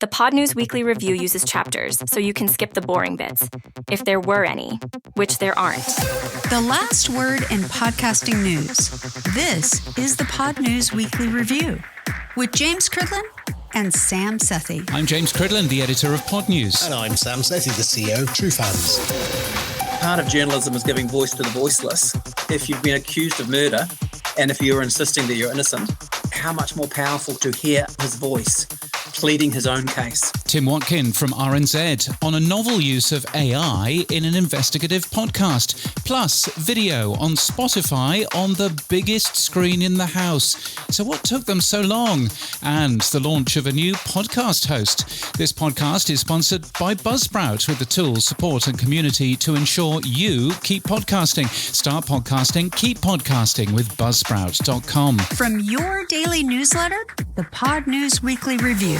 The Pod News Weekly Review uses chapters, so you can skip the boring bits, if there were any, which there aren't. The last word in podcasting news. This is the Pod News Weekly Review with James Cridland and Sam Sethi. I'm James Cridland, the editor of Pod News. And I'm Sam Sethi, the CEO of True Fans. Part of journalism is giving voice to the voiceless. If you've been accused of murder, and if you're insisting that you're innocent, how much more powerful to hear his voice pleading his own case. Tim Watkin from RNZ on a novel use of AI in an investigative podcast, plus video on Spotify on the biggest screen in the house. So what took them so long? And the launch of a new podcast host. This podcast is sponsored by Buzzsprout with the tools, support and community to ensure you keep podcasting. Start podcasting, keep podcasting with buzzsprout.com. From your daily newsletter, the Pod News Weekly Review.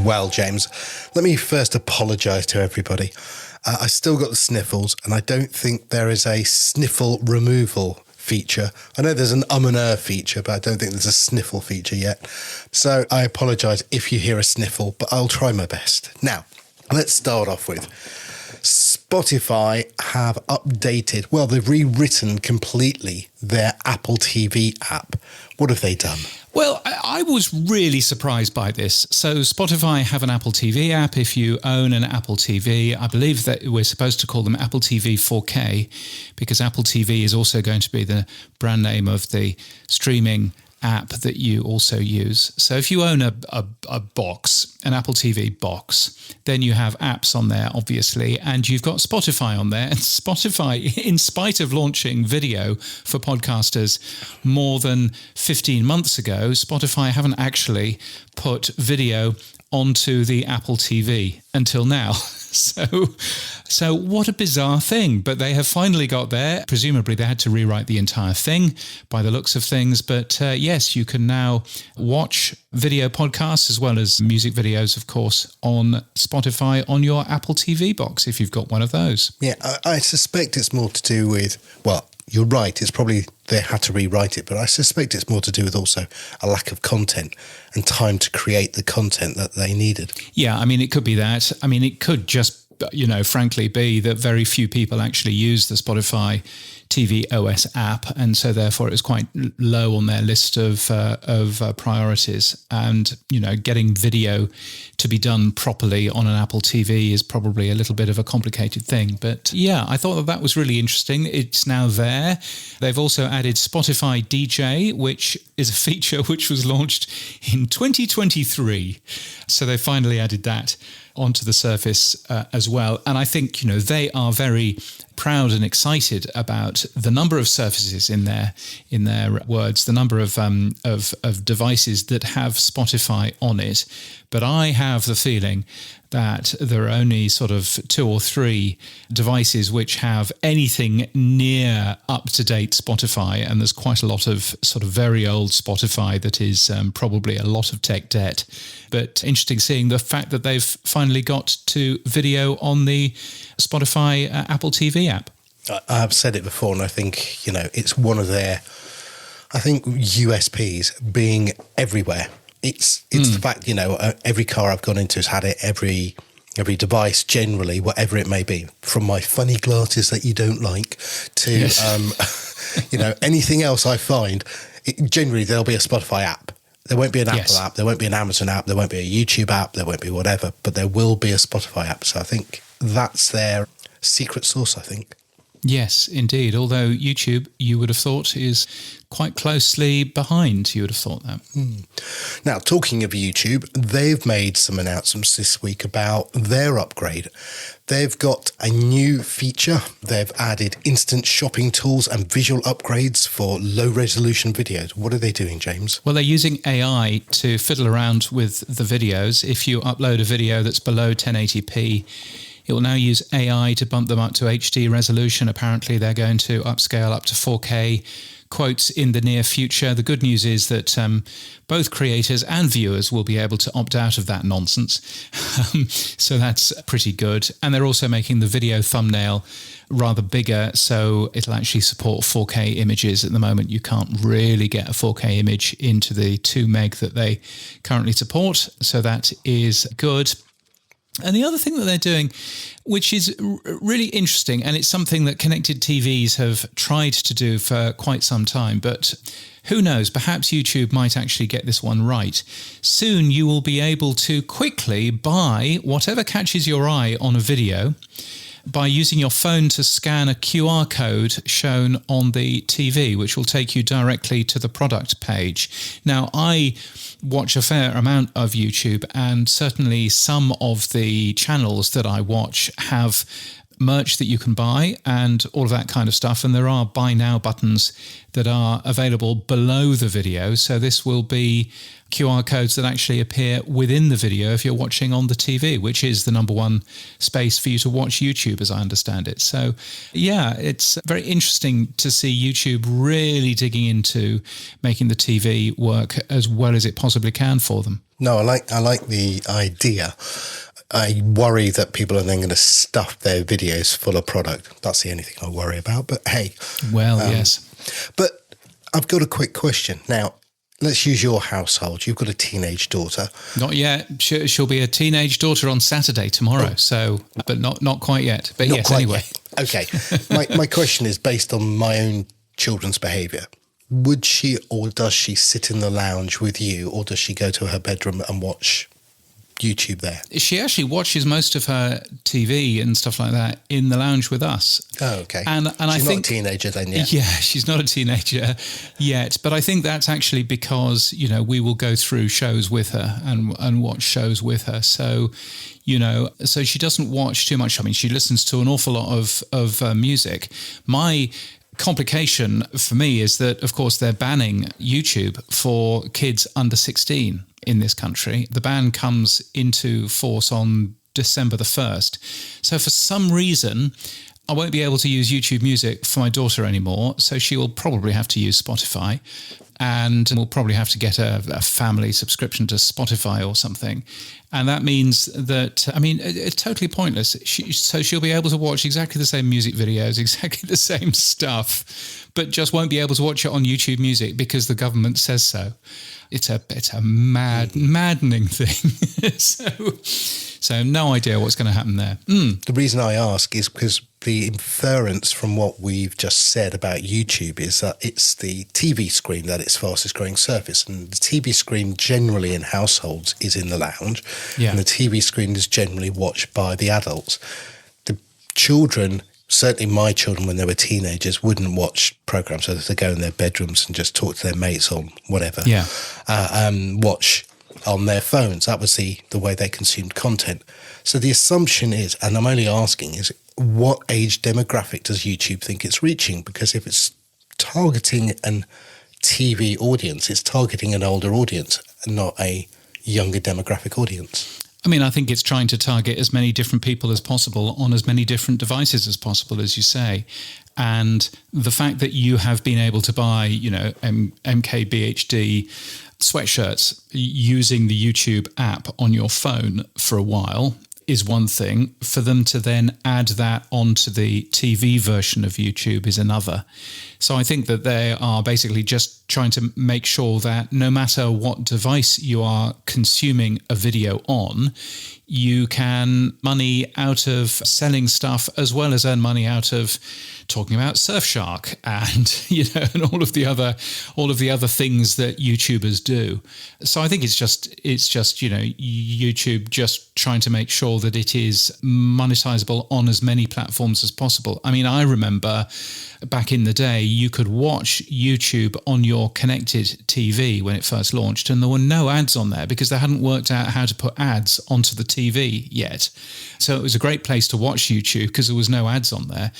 Well, James, let me first apologise to everybody. I still got the sniffles, and I don't think there is a sniffle removal feature. I know there's an and feature, but I don't think there's a sniffle feature yet. So I apologise if you hear a sniffle, but I'll try my best. Now, let's start off with Spotify have updated, well, they've rewritten completely their Apple TV app. What have they done? Well, I was really surprised by this. So Spotify have an Apple TV app. If you own an Apple TV, I believe that we're supposed to call them Apple TV 4K because Apple TV is also going to be the brand name of the streaming app that you also use. So if you own a box, an Apple TV box, then you have apps on there, obviously, and you've got Spotify on there. And Spotify, in spite of launching video for podcasters more than 15 months ago, Spotify haven't actually put video onto the Apple TV until now. So what a bizarre thing. But they have finally got there. Presumably they had to rewrite the entire thing by the looks of things. But yes, you can now watch video podcasts as well as music videos, of course, on Spotify on your Apple TV box if you've got one of those. Yeah, I suspect it's more to do with, well, you're right, it's probably they had to rewrite it, but I suspect it's more to do with also a lack of content and time to create the content that they needed. Yeah, I mean, it could be that. I mean, it could just, frankly be that very few people actually use the Spotify TV OS app, and so therefore it was quite low on their list of priorities. And getting video to be done properly on an Apple TV is probably a little bit of a complicated thing. But yeah, I thought that was really interesting. It's now there. They've also added Spotify DJ, which is a feature which was launched in 2023. So they finally added that onto the Surface as well. And I think, they are very proud and excited about the number of surfaces in their words, the number of devices that have Spotify on it. But I have the feeling that there are only sort of 2 or 3 devices which have anything near up-to-date Spotify, and there's quite a lot of sort of very old Spotify that is probably a lot of tech debt. But interesting seeing the fact that they've finally got to video on the Spotify Apple TV app. I've said it before, and I think, it's one of their, USPs being everywhere. It's the fact, every car I've gone into has had it, every device generally, whatever it may be, from my funny glasses that you don't like to, yes. Anything else I find, generally there'll be a Spotify app. There won't be an Apple app, there won't be an Amazon app, there won't be a YouTube app, there won't be whatever, but there will be a Spotify app. So I think that's their secret sauce, I think. Yes, indeed. Although YouTube, you would have thought, is quite closely behind. You would have thought that. Now, talking of YouTube, they've made some announcements this week about their upgrade. They've got a new feature. They've added instant shopping tools and visual upgrades for low-resolution videos. What are they doing, James? Well, they're using AI to fiddle around with the videos. If you upload a video that's below 1080p, it will now use AI to bump them up to HD resolution. Apparently, they're going to upscale up to 4K quotes in the near future. The good news is that both creators and viewers will be able to opt out of that nonsense. So that's pretty good. And they're also making the video thumbnail rather bigger, so it'll actually support 4K images. At the moment, you can't really get a 4K image into the 2 meg that they currently support. So that is good. And the other thing that they're doing, which is really interesting, and it's something that connected TVs have tried to do for quite some time, but who knows, perhaps YouTube might actually get this one right. Soon you will be able to quickly buy whatever catches your eye on a video by using your phone to scan a QR code shown on the TV, which will take you directly to the product page. Now, I watch a fair amount of YouTube, and certainly some of the channels that I watch have merch that you can buy and all of that kind of stuff. And there are buy now buttons that are available below the video. So this will be QR codes that actually appear within the video if you're watching on the TV, which is the number one space for you to watch YouTube, as I understand it. So yeah, it's very interesting to see YouTube really digging into making the TV work as well as it possibly can for them. No, I like the idea. I worry that people are then going to stuff their videos full of product. That's the only thing I worry about. But hey. Well, yes. But I've got a quick question. Now, let's use your household. You've got a teenage daughter. Not yet. She'll be a teenage daughter on Saturday, tomorrow. So, but not quite yet. But Not yes, quite anyway. Yet. Okay. My question is based on my own children's behaviour. Would she or does she sit in the lounge with you, or does she go to her bedroom and watch YouTube there? She actually watches most of her TV and stuff like that in the lounge with us. Oh, okay. And she's I think not a teenager then yet. Yeah, she's not a teenager yet. But I think that's actually because, we will go through shows with her and watch shows with her. So, so she doesn't watch too much. I mean, she listens to an awful lot of music. My complication for me is that, of course, they're banning YouTube for kids under 16 in this country. The ban comes into force on December the 1st. So for some reason, I won't be able to use YouTube Music for my daughter anymore. So she will probably have to use Spotify, and we'll probably have to get a family subscription to Spotify or something. And that means that, it's totally pointless. So she'll be able to watch exactly the same music videos, exactly the same stuff, but just won't be able to watch it on YouTube Music because the government says so. It's a maddening thing. So no idea what's going to happen there. The reason I ask is because the inference from what we've just said about YouTube is that it's the TV screen that its fastest growing surface, and the TV screen generally in households is in the lounge, and the TV screen is generally watched by the adults. The children, certainly my children when they were teenagers, wouldn't watch programs, so they go in their bedrooms and just talk to their mates or whatever, watch on their phones. That was the way they consumed content. So the assumption is, and I'm only asking, is what age demographic does YouTube think it's reaching? Because if it's targeting a TV audience, it's targeting an older audience and not a younger demographic audience. I think it's trying to target as many different people as possible on as many different devices as possible, as you say. And the fact that you have been able to buy, MKBHD sweatshirts using the YouTube app on your phone for a while is one thing. For them to then add that onto the TV version of YouTube is another. So I think that they are basically just trying to make sure that no matter what device you are consuming a video on, you can money out of selling stuff as well as earn money out of talking about Surfshark and and all of the other things that YouTubers do. So I think it's just YouTube just trying to make sure that it is monetizable on as many platforms as possible. I remember back in the day, you could watch YouTube on your connected TV when it first launched, and there were no ads on there because they hadn't worked out how to put ads onto the TV yet. So it was a great place to watch YouTube because there was no ads on there.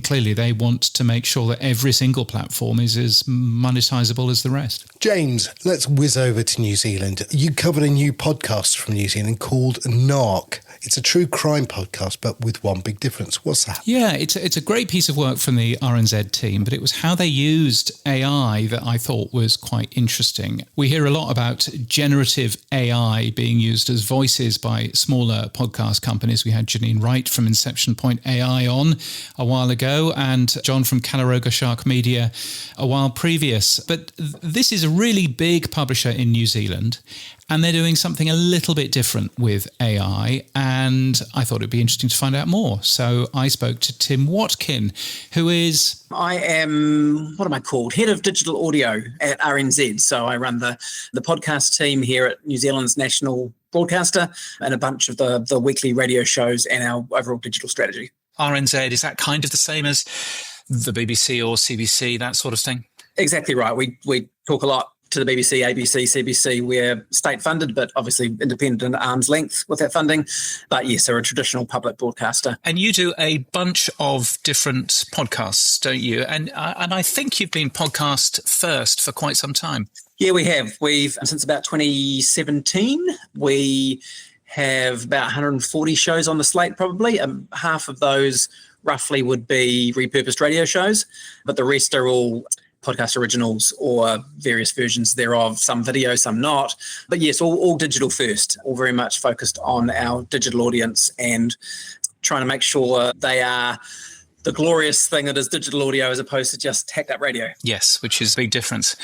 Clearly they want to make sure that every single platform is as monetizable as the rest. James, let's whiz over to New Zealand. You covered a new podcast from New Zealand called NARC. It's a true crime podcast, but with one big difference. What's that? Yeah, it's a great piece of work from the RNZ team, but it was how they used AI that I thought was quite interesting. We hear a lot about generative AI being used as voices by smaller podcast companies. We had Janine Wright from Inception Point AI on a while ago, and John from Calaroga Shark Media a while previous. But this is a really big publisher in New Zealand, and they're doing something a little bit different with AI, and I thought it'd be interesting to find out more. So I spoke to Tim Watkin, who is... I am, what am I called? Head of Digital Audio at RNZ. So I run the podcast team here at New Zealand's national broadcaster and a bunch of the weekly radio shows and our overall digital strategy. RNZ, is that kind of the same as the BBC or CBC, that sort of thing? Exactly right. We talk a lot to the BBC, ABC, CBC. We're state funded, but obviously independent at arm's length with that funding. But yes, they're a traditional public broadcaster. And you do a bunch of different podcasts, don't you? And I think you've been podcast first for quite some time. Yeah, we have. We've, since about 2017, we have about 140 shows on the slate probably. Half of those roughly would be repurposed radio shows, but the rest are all podcast originals or various versions thereof, some video, some not. But yes, all digital first, all very much focused on our digital audience and trying to make sure they are the glorious thing that is digital audio as opposed to just hacked up radio. Yes, which is a big difference.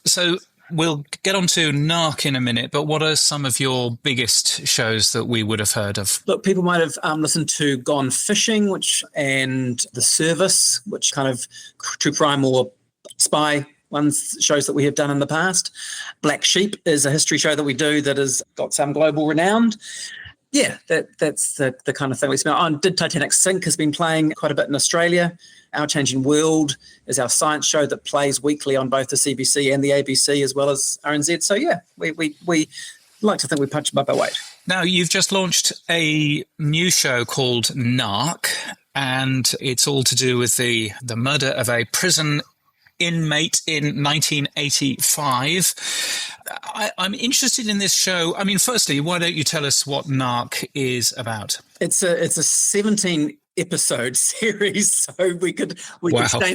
So we'll get on to NARC in a minute, but what are some of your biggest shows that we would have heard of? Look, people might have listened to Gone Fishing, and The Service, which kind of true crime or spy shows that we have done in the past. Black Sheep is a history show that we do that has got some global renown. Yeah, that's the kind of thing we spent on. Did Titanic Sink has been playing quite a bit in Australia. Our Changing World is our science show that plays weekly on both the CBC and the ABC as well as RNZ. So yeah, we like to think we punch above our weight. Now, you've just launched a new show called NARC, and it's all to do with the murder of a prison inmate in 1985. I'm interested in this show. I mean, firstly, why don't you tell us what NARC is about? It's a 17 episode series, so we could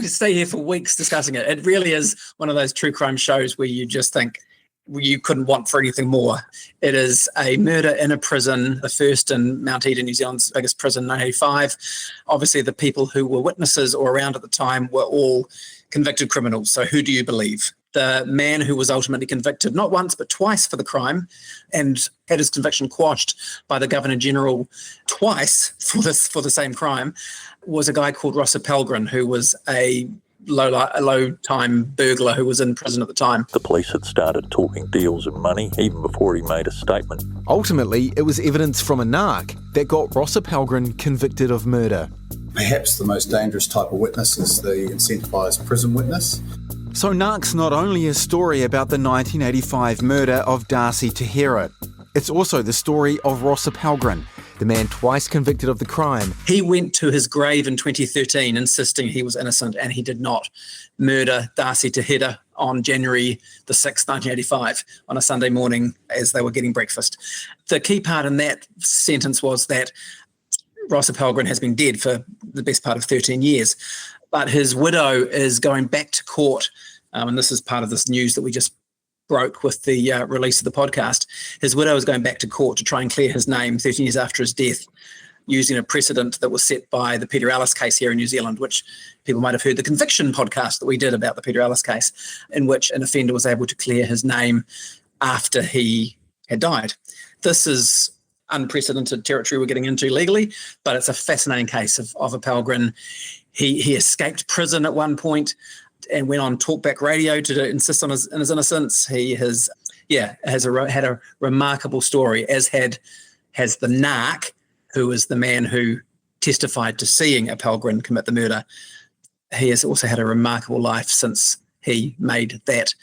stay here for weeks discussing it. It really is one of those true crime shows where you just think you couldn't want for anything more. It is a murder in a prison, the first in Mount Eden, New Zealand's biggest prison, 1985. Obviously, the people who were witnesses or around at the time were all convicted criminals. So who do you believe? The man who was ultimately convicted not once but twice for the crime and had his conviction quashed by the Governor General twice for the same crime was a guy called Rossa Pelgrin, who was a low-time burglar who was in prison at the time. The police had started talking deals and money even before he made a statement. Ultimately, it was evidence from a NARC that got Rossa Pelgrin convicted of murder. Perhaps the most dangerous type of witness is the incentivised prison witness. So NARC's not only a story about the 1985 murder of Darcy Tahira, it's also the story of Rossa Pelgrin, the man twice convicted of the crime. He went to his grave in 2013 insisting he was innocent and he did not murder Darcy Tahira on January the 6th, 1985, on a Sunday morning as they were getting breakfast. The key part in that sentence was that Rossa Pelgrin has been dead for the best part of 13 years, but his widow is going back to court, and this is part of this news that we just broke with the release of the podcast. His widow is going back to court to try and clear his name 13 years after his death, using a precedent that was set by the Peter Ellis case here in New Zealand, which people might have heard the Conviction podcast that we did about the Peter Ellis case, in which an offender was able to clear his name after he had died. This is unprecedented territory we're getting into legally, but it's a fascinating case of a Pelgrin. He escaped prison at one point and went on talkback radio to insist on his innocence. He has had a remarkable story, as has the NARC, who is the man who testified to seeing a Pelgrin commit the murder. He has also had a remarkable life since he made that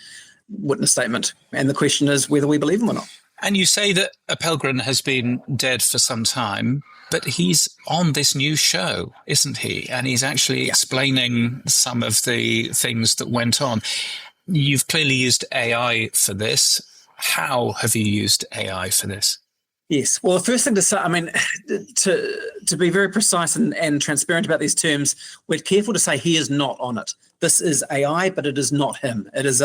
witness statement. And the question is whether we believe him or not. And you say that a Pelgrin has been dead for some time, but he's on this new show, isn't he? And he's actually explaining some of the things that went on. You've clearly used AI for this. How have you used AI for this? Yes. Well, the first thing to say, I mean, to be very precise and transparent about these terms, we're careful to say he is not on it. This is AI, but it is not him. It is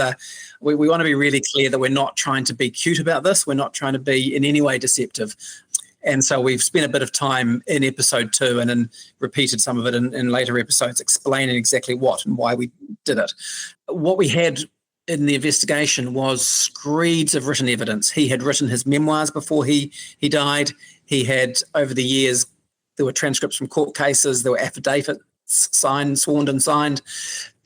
we want to be really clear that we're not trying to be cute about this. We're not trying to be in any way deceptive. And so we've spent a bit of time in episode 2 and then repeated some of it in later episodes explaining exactly what and why we did it. What we had in the investigation was screeds of written evidence. He had written his memoirs before he died. He had, over the years, there were transcripts from court cases, there were affidavits sworn and signed,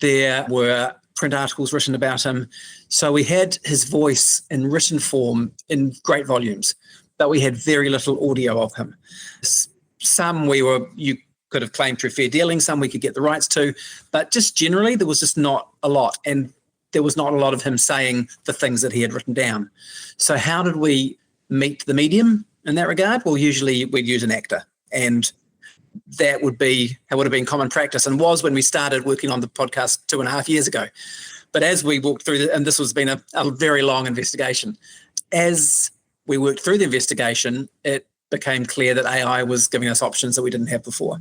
there were print articles written about him. So we had his voice in written form in great volumes, but we had very little audio of him. Some you could have claimed through fair dealing, some we could get the rights to, but just generally there was just not a lot. And there was not a lot of him saying the things that he had written down. So how did we meet the medium in that regard? Well, usually we'd use an actor, and that would have been common practice and was when we started working on the podcast 2.5 years ago. But as we walked through, and this has been a very long investigation, as we worked through the investigation, it became clear that AI was giving us options that we didn't have before.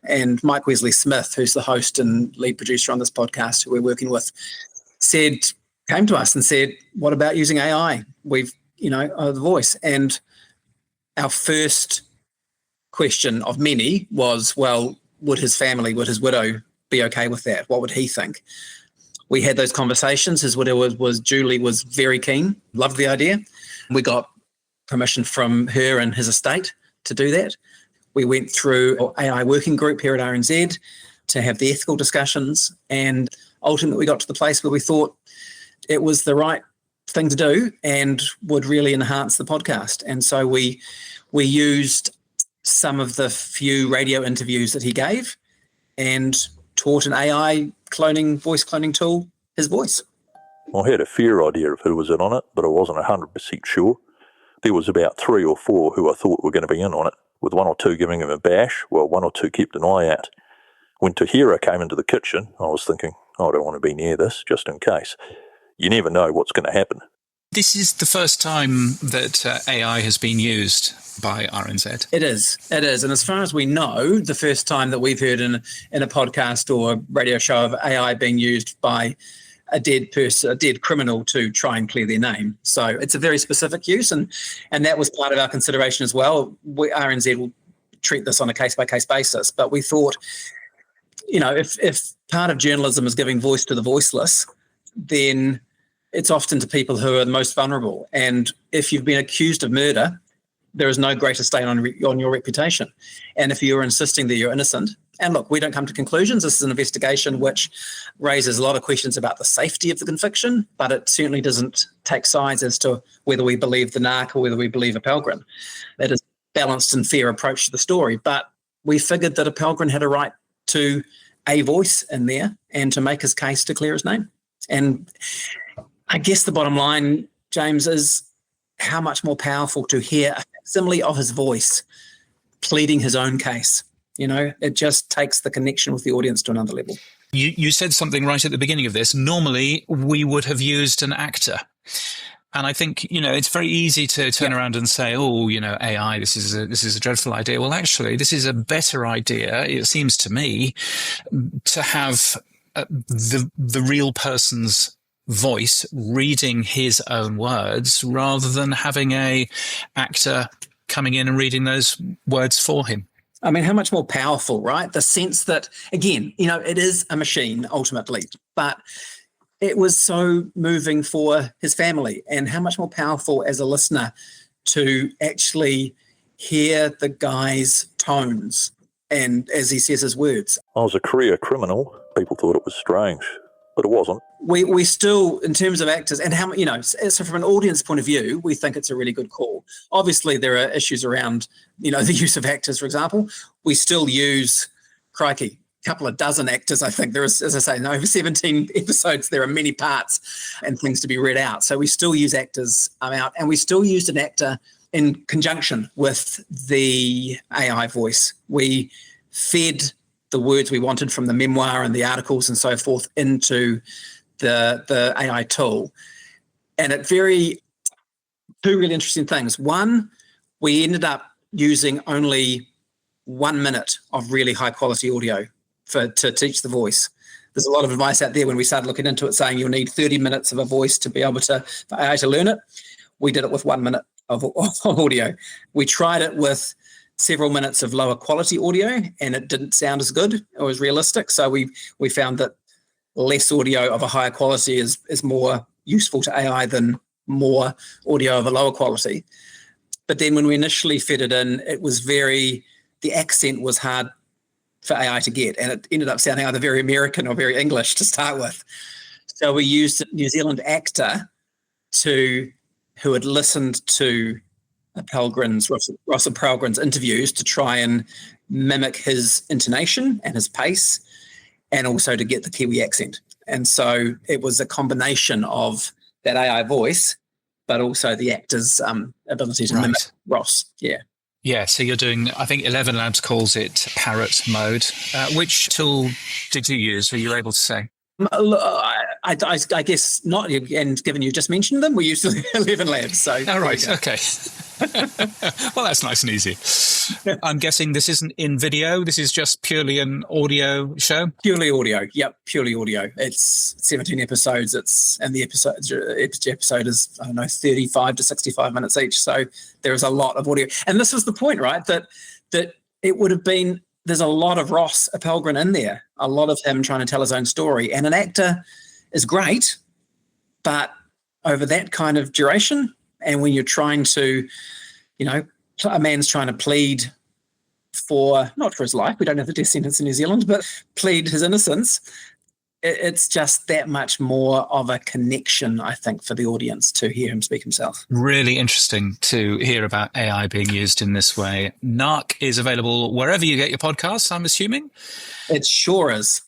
And Mike Wesley-Smith, who's the host and lead producer on this podcast, who we're working with, came to us and said, what about using AI? We've, the voice. And our first question of many was, well, would his widow be okay with that? What would he think? We had those conversations. His widow Julie was very keen, loved the idea. We got permission from her and his estate to do that. We went through an AI working group here at RNZ to have the ethical discussions, and ultimately we got to the place where we thought it was the right thing to do and would really enhance the podcast. And so we used some of the few radio interviews that he gave and taught an AI voice cloning tool his voice. I had a fair idea of who was in on it, but I wasn't 100% sure. There was about 3 or 4 who I thought were going to be in on it, with 1 or 2 giving him a bash, while 1 or 2 kept an eye out. When Tahira came into the kitchen, I was thinking, I don't want to be near this, just in case. You never know what's going to happen. This is the first time that AI has been used by RNZ. It is. And as far as we know, the first time that we've heard in a podcast or a radio show of AI being used by a dead criminal to try and clear their name. So it's a very specific use, and that was part of our consideration as well. RNZ will treat this on a case-by-case basis, but we thought, if part of journalism is giving voice to the voiceless, then it's often to people who are the most vulnerable. And if you've been accused of murder, there is no greater stain on your reputation. And if you're insisting that you're innocent, and look, we don't come to conclusions. This is an investigation which raises a lot of questions about the safety of the conviction, but it certainly doesn't take sides as to whether we believe the NARC or whether we believe Appelgren. That is a balanced and fair approach to the story. But we figured that Appelgren had a right to a voice in there and to make his case to clear his name. And I guess the bottom line, James, is how much more powerful to hear a facsimile of his voice pleading his own case. It just takes the connection with the audience to another level. You said something right at the beginning of this. Normally, we would have used an actor. And I think, it's very easy to turn around and say, AI, this is a dreadful idea. Well, actually, this is a better idea, it seems to me, to have the real person's voice reading his own words rather than having a actor coming in and reading those words for him. I mean, how much more powerful, right? The sense that, again, it is a machine ultimately, but it was so moving for his family, and how much more powerful as a listener to actually hear the guy's tones and as he says his words. I was a career criminal. People thought it was strange, but it wasn't. We still, in terms of actors and how, so from an audience point of view, we think it's a really good call. Obviously, there are issues around, the use of actors, for example. We still use, crikey, a couple of dozen actors, I think. There is, as I say, over 17 episodes, there are many parts and things to be read out. So we still use actors out, and we still used an actor in conjunction with the AI voice. We fed the words we wanted from the memoir and the articles and so forth into the AI tool. And two really interesting things. One, we ended up using only 1 minute of really high quality audio to teach the voice. There's a lot of advice out there when we started looking into it saying you'll need 30 minutes of a voice to be able to, for AI to learn it. We did it with 1 minute of audio. We tried it with several minutes of lower quality audio and it didn't sound as good or as realistic. So we found that less audio of a higher quality is more useful to AI than more audio of a lower quality. But then when we initially fed it in, it was the accent was hard for AI to get, and it ended up sounding either very American or very English to start with. So we used a New Zealand actor who had listened to Ross Pelgrin's interviews to try and mimic his intonation and his pace, and also to get the Kiwi accent. And so it was a combination of that AI voice, but also the actor's ability to mimic Ross. Yeah. Yeah, so you're doing, I think 11 Labs calls it parrot mode. Which tool did you use? Were you able to say? I guess not, and given you just mentioned them, we used 11 Labs. So. Oh, right, okay. Well, that's nice and easy. I'm guessing this isn't in video. This is just purely an audio show? Purely audio, yep, purely audio. It's 17 episodes. Each episode is, 35 to 65 minutes each. So there is a lot of audio. And this was the point, right, that it would have been, there's a lot of Ross Pelgrin in there, a lot of him trying to tell his own story. And an actor is great, but over that kind of duration, and when you're trying to, a man's trying to plead not for his life, we don't have the death sentence in New Zealand, but plead his innocence, it's just that much more of a connection, I think, for the audience to hear him speak himself. Really interesting to hear about AI being used in this way. NARC is available wherever you get your podcasts, I'm assuming? It sure is.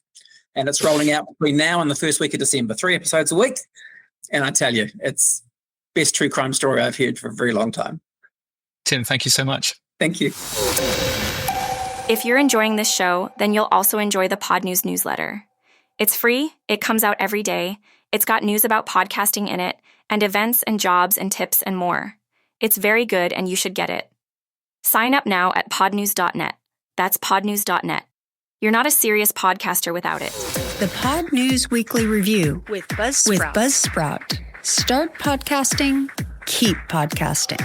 And it's rolling out between now and the first week of December, 3 episodes a week. And I tell you, it's best true crime story I've heard for a very long time. Tim, thank you so much. Thank you. If you're enjoying this show, then you'll also enjoy the Pod News newsletter. It's free, it comes out every day, it's got news about podcasting in it, and events and jobs and tips and more. It's very good and you should get it. Sign up now at podnews.net. That's podnews.net. You're not a serious podcaster without it. The Pod News Weekly Review with Buzzsprout. Start podcasting, keep podcasting.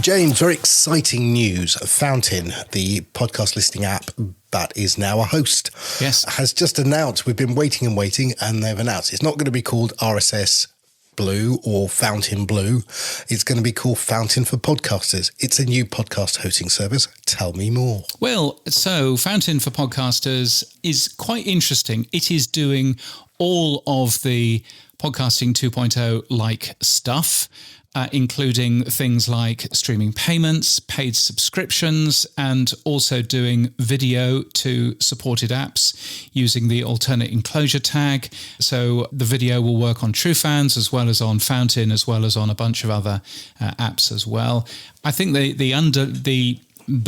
James, very exciting news. Fountain, the podcast listing app that is now a host, has just announced, we've been waiting, and they've announced it's not going to be called RSS Blue or Fountain Blue. It's going to be called Fountain for Podcasters. It's a new podcast hosting service. Tell me more. Well, so Fountain for Podcasters is quite interesting. It is doing all of the Podcasting 2.0 like stuff, including things like streaming payments, paid subscriptions, and also doing video to supported apps using the alternate enclosure tag. So the video will work on TrueFans as well as on Fountain, as well as on a bunch of other apps as well. I think the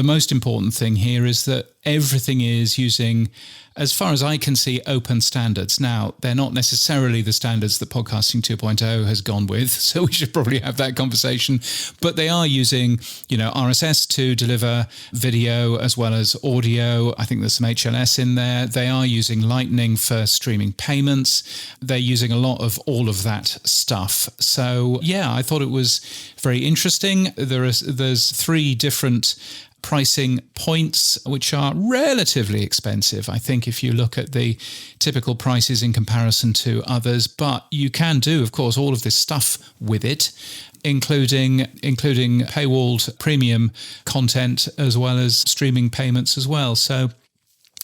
most important thing here is that everything is using, as far as I can see, open standards. Now, they're not necessarily the standards that Podcasting 2.0 has gone with, so we should probably have that conversation. But they are using, RSS to deliver video as well as audio. I think there's some HLS in there. They are using Lightning for streaming payments. They're using a lot of all of that stuff. So, yeah, I thought it was very interesting. There's 3 different pricing points, which are relatively expensive, I think, if you look at the typical prices in comparison to others. But you can do, of course, all of this stuff with it, including paywalled premium content as well as streaming payments as well. So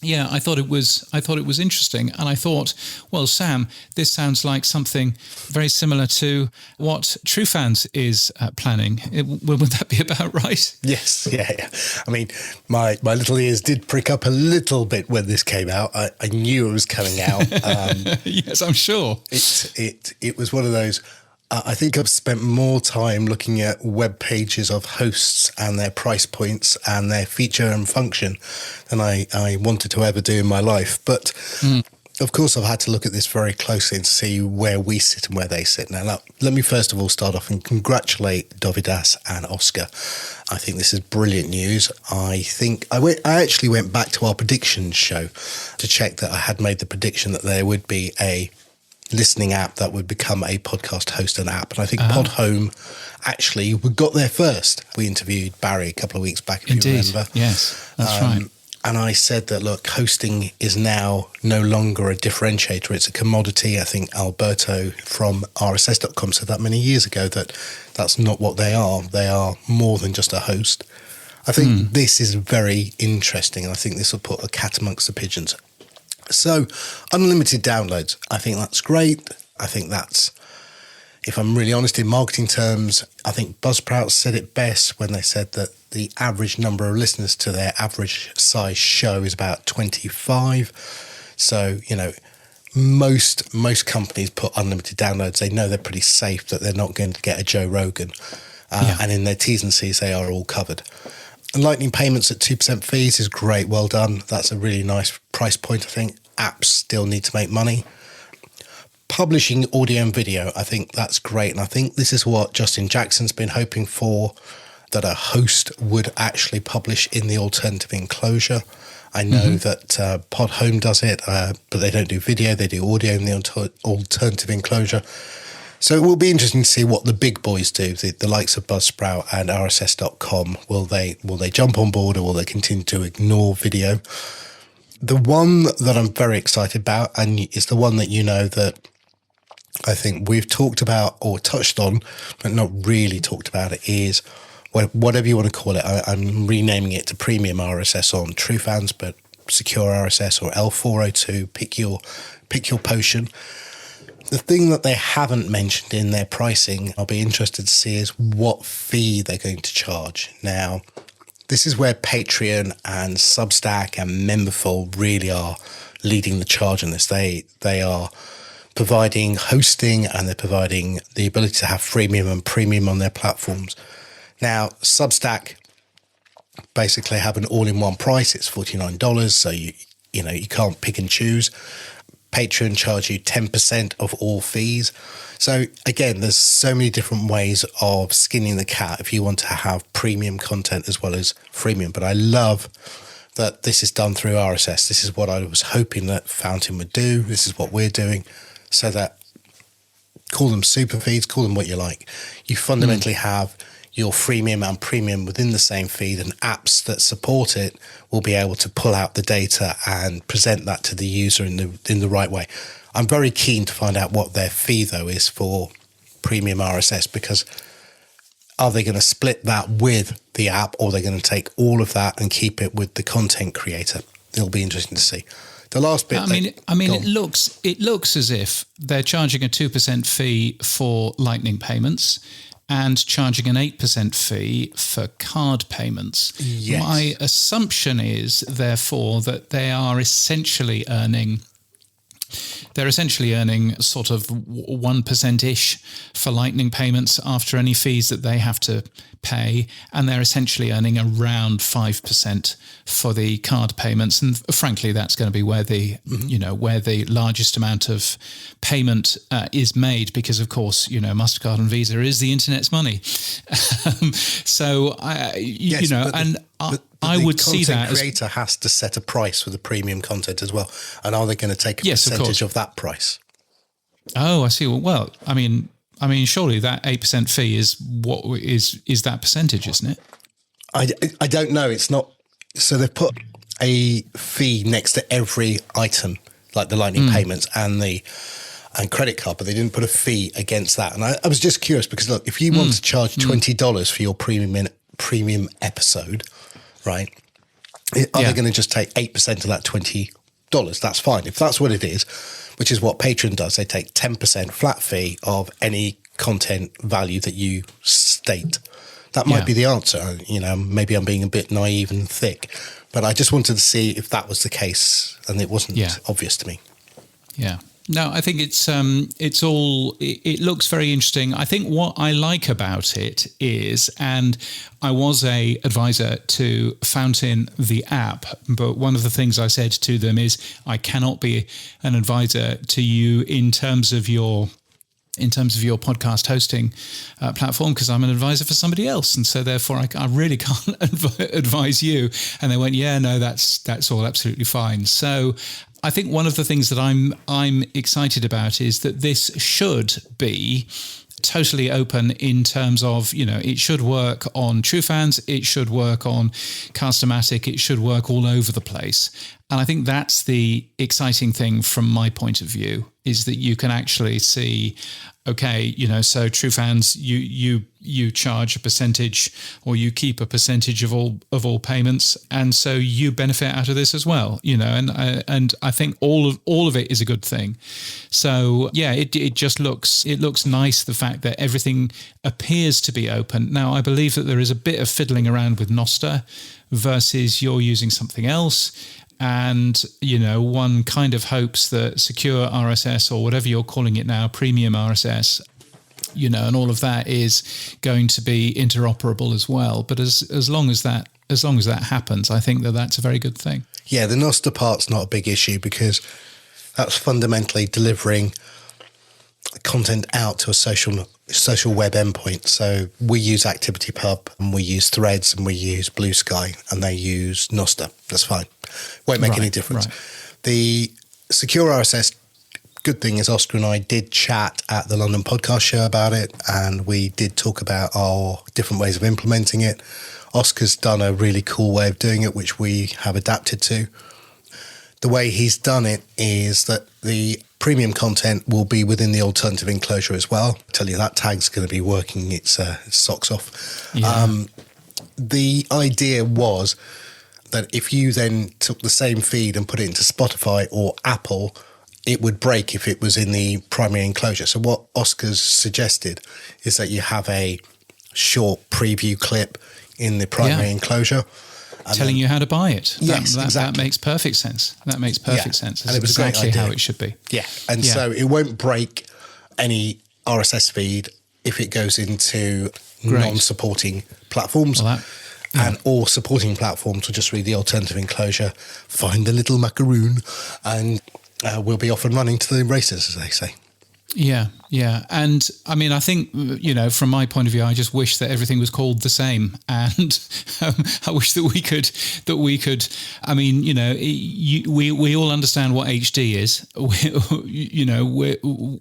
yeah, I thought it was interesting, and I thought, well, Sam, this sounds like something very similar to what TrueFans is planning. Would that be about right? Yes, yeah. I mean, my little ears did prick up a little bit when this came out. I knew it was coming out. Yes, I'm sure. It was one of those. I think I've spent more time looking at web pages of hosts and their price points and their feature and function than I wanted to ever do in my life. But Of course, I've had to look at this very closely and see where we sit and where they sit. Now, let me first of all start off and congratulate Dovidas and Oscar. I think this is brilliant news. I actually went back to our predictions show to check that I had made the prediction that there would be a listening app that would become a podcast host and app. And I think Podhome actually got there first. We interviewed Barry a couple of weeks back, if you remember. Yes, that's right. And I said that, look, hosting is now no longer a differentiator. It's a commodity. I think Alberto from RSS.com said that many years ago, that that's not what they are. They are more than just a host. I think this is very interesting, and I think this will put a cat amongst the pigeons. So, unlimited downloads, I think that's great. I think that's, if I'm really honest in marketing terms, I think Buzzsprout said it best when they said that the average number of listeners to their average size show is about 25. So, most companies put unlimited downloads. They know they're pretty safe, that they're not going to get a Joe Rogan. And in their T's and C's, they are all covered. And Lightning payments at 2% fees is great. Well done. That's a really nice price point, I think. Apps still need to make money. Publishing audio and video, I think that's great. And I think this is what Justin Jackson's been hoping for, that a host would actually publish in the alternative enclosure. I know that Podhome does it, but they don't do video, they do audio in the alternative enclosure. So it will be interesting to see what the big boys do, the likes of Buzzsprout and RSS.com. Will they jump on board, or will they continue to ignore video? The one that I'm very excited about, and is the one that that I think we've talked about or touched on, but not really talked about it, is whatever you want to call it. I'm renaming it to Premium RSS on TrueFans, but Secure RSS or L402. Pick your potion. The thing that they haven't mentioned in their pricing, I'll be interested to see, is what fee they're going to charge. Now, this is where Patreon and Substack and Memberful really are leading the charge on this. They are providing hosting, and they're providing the ability to have freemium and premium on their platforms. Now, Substack basically have an all-in-one price. It's $49, so you can't pick and choose. Patreon charge you 10% of all fees. So again, there's so many different ways of skinning the cat if you want to have premium content as well as freemium. But I love that this is done through RSS. This is what I was hoping that Fountain would do. This is what we're doing, so that, call them super feeds, call them what you like. You fundamentally have your freemium and premium within the same feed, and apps that support it will be able to pull out the data and present that to the user in the right way. I'm very keen to find out what their fee, though, is for premium RSS, because are they going to split that with the app, or are they going to take all of that and keep it with the content creator? It'll be interesting to see. The last bit. It looks as if they're charging a 2% fee for Lightning payments and charging an 8% fee for card payments. Yes. My assumption is, therefore, that they are essentially earning sort of 1%-ish for Lightning payments after any fees that they have to pay, and they're essentially earning around 5% for the card payments. And frankly, that's going to be where where the largest amount of payment is made, because of course, MasterCard and Visa is the internet's money. I would see that the creator has to set a price for the premium content as well. And are they going to take a percentage of that price? Oh, I see. Well, I mean, surely that 8% fee is what is that percentage, isn't it? I don't know. It's not. So they've put a fee next to every item, like the Lightning payments and credit card, but they didn't put a fee against that. And I was just curious, because look, if you want to charge $20 for your premium episode, right? Are they going to just take 8% of that $20? That's fine. If that's what it is, which is what Patreon does, they take 10% flat fee of any content value that you state. That might be the answer. Maybe I'm being a bit naive and thick, but I just wanted to see if that was the case, and it wasn't obvious to me. Yeah. No, I think it looks very interesting. I think what I like about it is, and I was a advisor to Fountain, the app, but one of the things I said to them is I cannot be an advisor to you in terms of your podcast hosting platform, because I'm an advisor for somebody else, and so therefore I really can't advise you. And they went, yeah, no, that's all absolutely fine. So I think one of the things that I'm excited about is that this should be totally open in terms of, it should work on TrueFans, it should work on Cast-O-Matic, it should work all over the place. And I think that's the exciting thing from my point of view, is that you can actually see, okay, so TrueFans, you charge a percentage, or you keep a percentage of all payments, and so you benefit out of this as well, and I think all of it is a good thing. So yeah, it just looks nice, the fact that everything appears to be open. Now I believe that there is a bit of fiddling around with Nostr versus you're using something else. And, one kind of hopes that secure RSS, or whatever you're calling it now, premium RSS, and all of that is going to be interoperable as well. But as long as that happens, I think that's a very good thing. Yeah, the Nostr part's not a big issue, because that's fundamentally delivering content out to a social web endpoint. So we use ActivityPub, and we use Threads, and we use Blue Sky, and they use Nostr. That's fine. Won't make any difference. Right. The secure RSS, good thing is Oscar and I did chat at the London Podcast Show about it, and we did talk about our different ways of implementing it. Oscar's done a really cool way of doing it, which we have adapted to. The way he's done it is that the premium content will be within the alternative enclosure as well. I tell you, that tag's going to be working its socks off. Yeah. The idea was that if you then took the same feed and put it into Spotify or Apple, it would break if it was in the primary enclosure. So what Oscar's suggested is that you have a short preview clip in the primary enclosure. Telling you how to buy it. Yes, exactly. That makes perfect sense. That makes perfect sense. That's exactly how it should be. Yeah. And so it won't break any RSS feed if it goes into non-supporting platforms. Well, and all supporting platforms will just read the alternative enclosure, find the little macaroon, and we'll be off and running to the races, as they say. Yeah. And I mean, I think, from my point of view, I just wish that everything was called the same. And I wish that we could, I mean, we all understand what HD is.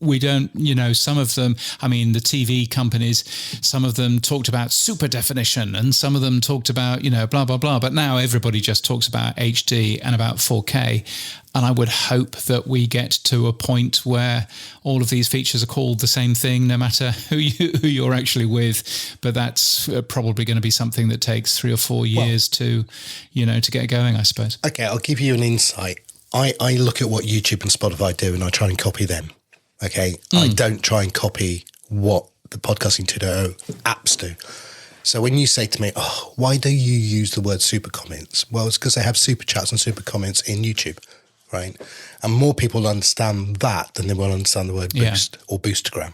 We don't, some of them, I mean, the TV companies, some of them talked about super definition, and some of them talked about, blah, blah, blah. But now everybody just talks about HD and about 4K. And I would hope that we get to a point where all of these features are called the same thing, no matter who you're actually with. But that's probably going to be something that takes 3 or 4 years to get going, I suppose. Okay, I'll give you an insight. I look at what YouTube and Spotify do, and I try and copy them. Okay, I don't try and copy what the Podcasting 2.0 apps do. So when you say to me, why do you use the word super comments? Well, it's because they have super chats and super comments in YouTube. Right, and more people understand that than they will understand the word boost or boostergram.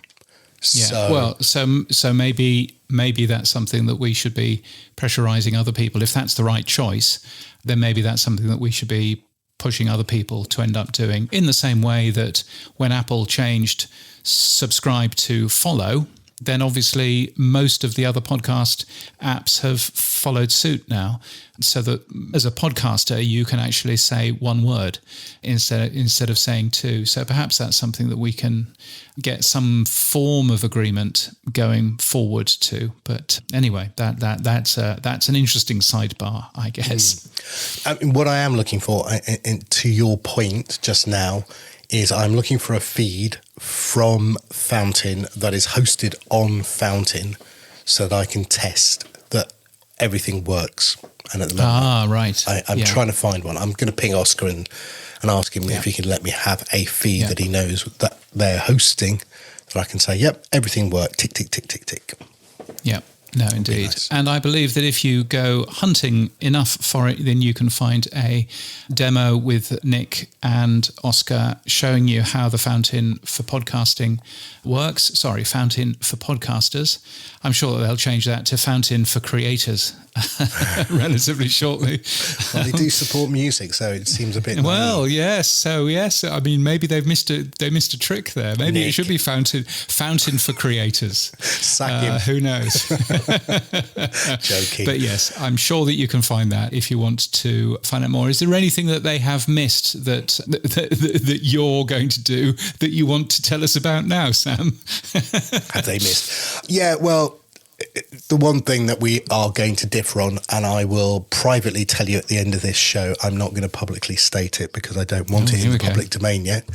Yeah. So maybe that's something that we should be pressurizing other people. If that's the right choice, then maybe that's something that we should be pushing other people to end up doing. In the same way that when Apple changed subscribe to follow, then obviously most of the other podcast apps have followed suit now, so that as a podcaster you can actually say one word instead of saying two. So perhaps that's something that we can get some form of agreement going forward to. But anyway, that's an interesting sidebar, I guess. I mean, what I am looking for, and to your point just now, is I'm looking for a feed from Fountain that is hosted on Fountain, so that I can test that everything works. And at the moment, I'm trying to find one. I'm going to ping Oscar and ask him if he can let me have a feed that he knows that they're hosting, so I can say, yep, everything worked, tick, tick, tick, tick, tick. Yeah. No, indeed. Nice. And I believe that if you go hunting enough for it, then you can find a demo with Nick and Oscar showing you how the Fountain for Podcasting works. Sorry, Fountain for Podcasters. I'm sure that they'll change that to Fountain for Creators relatively shortly. Well, they do support music, so it seems a bit... Well, yes. So, yes. I mean, maybe they missed a trick there. Maybe Nick. It should be Fountain for Creators. Sack him. Who knows? Joking. But yes, I'm sure that you can find that if you want to find out more. Is there anything that they have missed that you're going to do that you want to tell us about now, Sam? Have they missed? Yeah, well, the one thing that we are going to differ on, and I will privately tell you at the end of this show, I'm not going to publicly state it because I don't want it in the public domain yet,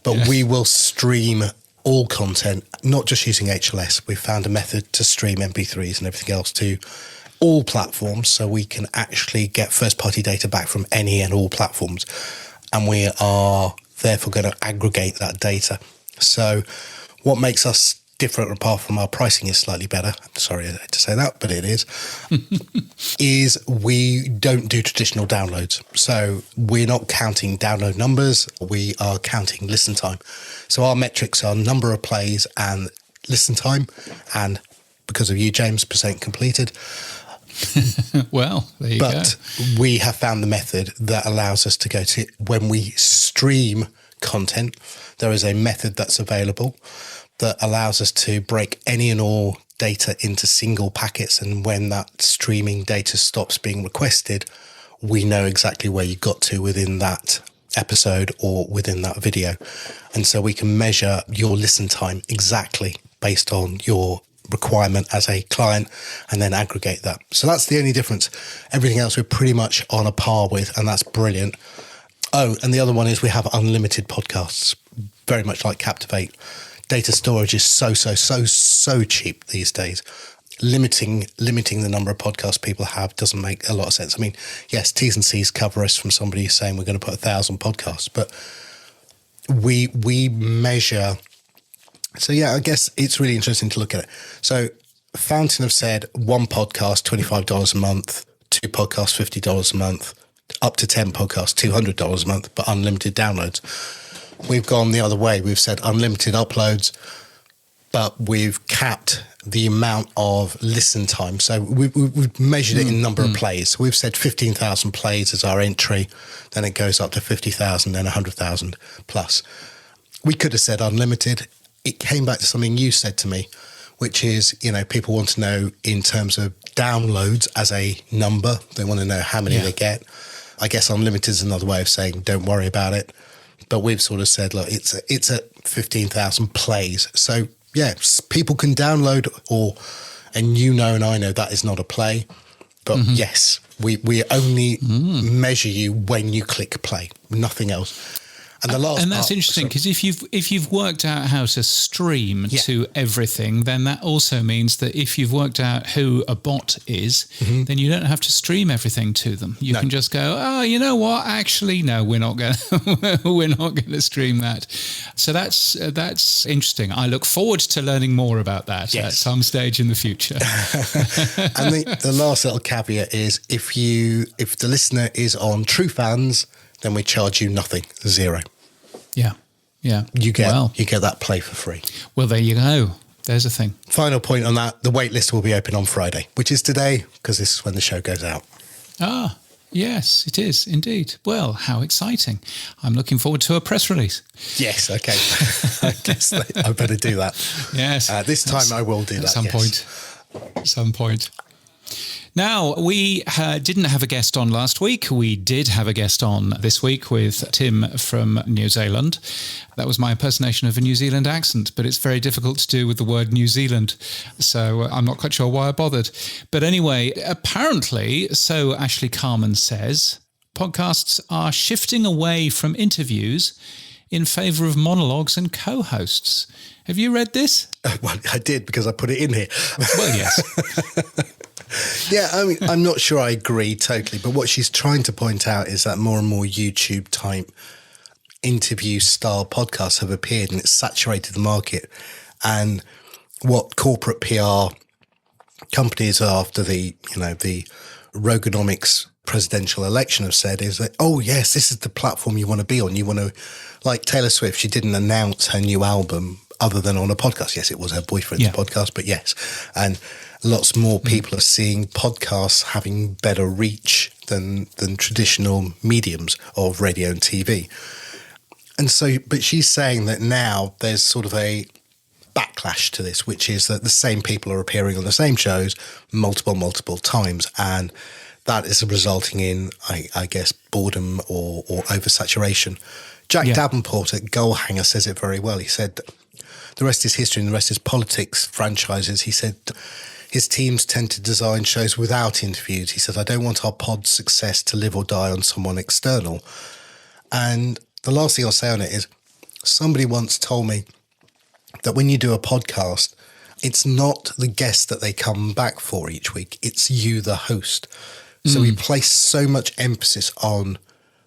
but we will stream all content, not just using HLS. We've found a method to stream MP3s and everything else to all platforms, so we can actually get first-party data back from any and all platforms. And we are therefore going to aggregate that data. So what makes us different, apart from our pricing is slightly better, sorry to say that, but it is, is we don't do traditional downloads. So we're not counting download numbers, we are counting listen time. So our metrics are number of plays and listen time, and because of you, James, percent completed. Well, there you go. But we have found the method that allows us to go to, when we stream content, there is a method that's available that allows us to break any and all data into single packets. And when that streaming data stops being requested, we know exactly where you got to within that episode or within that video. And so we can measure your listen time exactly based on your requirement as a client and then aggregate that. So that's the only difference. Everything else we're pretty much on a par with, and that's brilliant. Oh, and the other one is we have unlimited podcasts, very much like Captivate. Data storage is so cheap these days. Limiting the number of podcasts people have doesn't make a lot of sense. I mean, yes, T's and C's cover us from somebody saying we're going to put 1,000 podcasts, but we measure. So yeah, I guess it's really interesting to look at it. So Fountain have said one podcast, $25 a month, two podcasts, $50 a month, up to 10 podcasts, $200 a month, but unlimited downloads. We've gone the other way. We've said unlimited uploads, but we've capped the amount of listen time. So we've measured it in number of plays. We've said 15,000 plays as our entry. Then it goes up to 50,000, then 100,000 plus. We could have said unlimited. It came back to something you said to me, which is, people want to know in terms of downloads as a number. They want to know how many they get. I guess unlimited is another way of saying don't worry about it. But we've sort of said, look, it's at 15,000 plays. So, yeah, people can download and and I know that is not a play. But yes, we only measure you when you click play, nothing else. And that's interesting because if you've worked out how to stream to everything, then that also means that if you've worked out who a bot is, then you don't have to stream everything to them. You can just go, oh, you know what? Actually, no, we're not going to stream that. So that's interesting. I look forward to learning more about that at some stage in the future. And the last little caveat is if the listener is on True Fans, then we charge you nothing, zero. Yeah. You get that play for free. Well, there you go. There's a thing. Final point on that, the wait list will be open on Friday, which is today, because this is when the show goes out. Ah, yes, it is indeed. Well, how exciting. I'm looking forward to a press release. Yes, okay. I guess I better do that. Yes. This time I will do that, At some point. Now, we didn't have a guest on last week. We did have a guest on this week with Tim from New Zealand. That was my impersonation of a New Zealand accent, but it's very difficult to do with the word New Zealand. So I'm not quite sure why I bothered. But anyway, apparently, so Ashley Carman says, podcasts are shifting away from interviews in favour of monologues and co-hosts. Have you read this? Well, I did because I put it in here. Well, yes. Yeah, I mean, I'm not sure I agree totally, but what she's trying to point out is that more and more YouTube type interview style podcasts have appeared and it's saturated the market. And what corporate PR companies after the Roganomics presidential election have said is that, oh yes, this is the platform you want to be on. You want to, like Taylor Swift, she didn't announce her new album other than on a podcast. Yes, it was her boyfriend's podcast, but yes. And lots more people are seeing podcasts having better reach than traditional mediums of radio and TV. And so, but she's saying that now there's sort of a backlash to this, which is that the same people are appearing on the same shows multiple times. And that is resulting in, I guess, boredom or oversaturation. Jack Davenport at Goalhanger says it very well. He said, the rest is history and the rest is politics, franchises. He said his teams tend to design shows without interviews. He said, I don't want our pod's success to live or die on someone external. And the last thing I'll say on it is, somebody once told me that when you do a podcast, it's not the guest that they come back for each week. It's you, the host. So we place so much emphasis on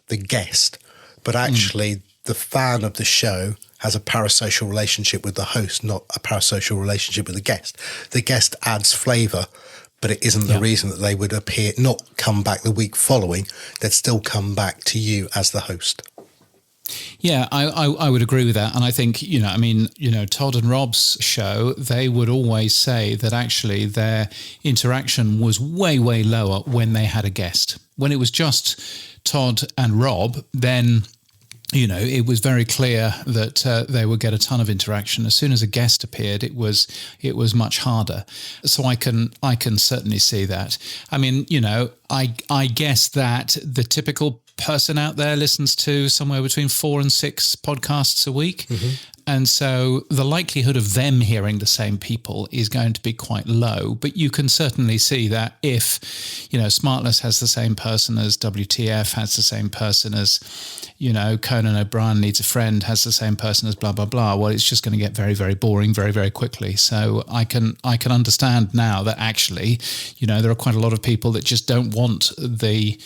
the guest, but actually the fan of the show has a parasocial relationship with the host, not a parasocial relationship with the guest. The guest adds flavour, but it isn't the reason that they would appear, not come back the week following. They'd still come back to you as the host. Yeah, I would agree with that. And I think, Todd and Rob's show, they would always say that actually their interaction was way, way lower when they had a guest. When it was just Todd and Rob, then it was very clear that they would get a ton of interaction. As soon as a guest appeared, it was much harder. So I can certainly see that. I mean, I guess that the typical person out there listens to somewhere between 4 and 6 podcasts a week. Mm-hmm. And so the likelihood of them hearing the same people is going to be quite low. But you can certainly see that if, Smartless has the same person as WTF, has the same person as, Conan O'Brien Needs a Friend, has the same person as blah, blah, blah. Well, it's just going to get very, very boring very, very quickly. So I can understand now that actually, there are quite a lot of people that just don't want the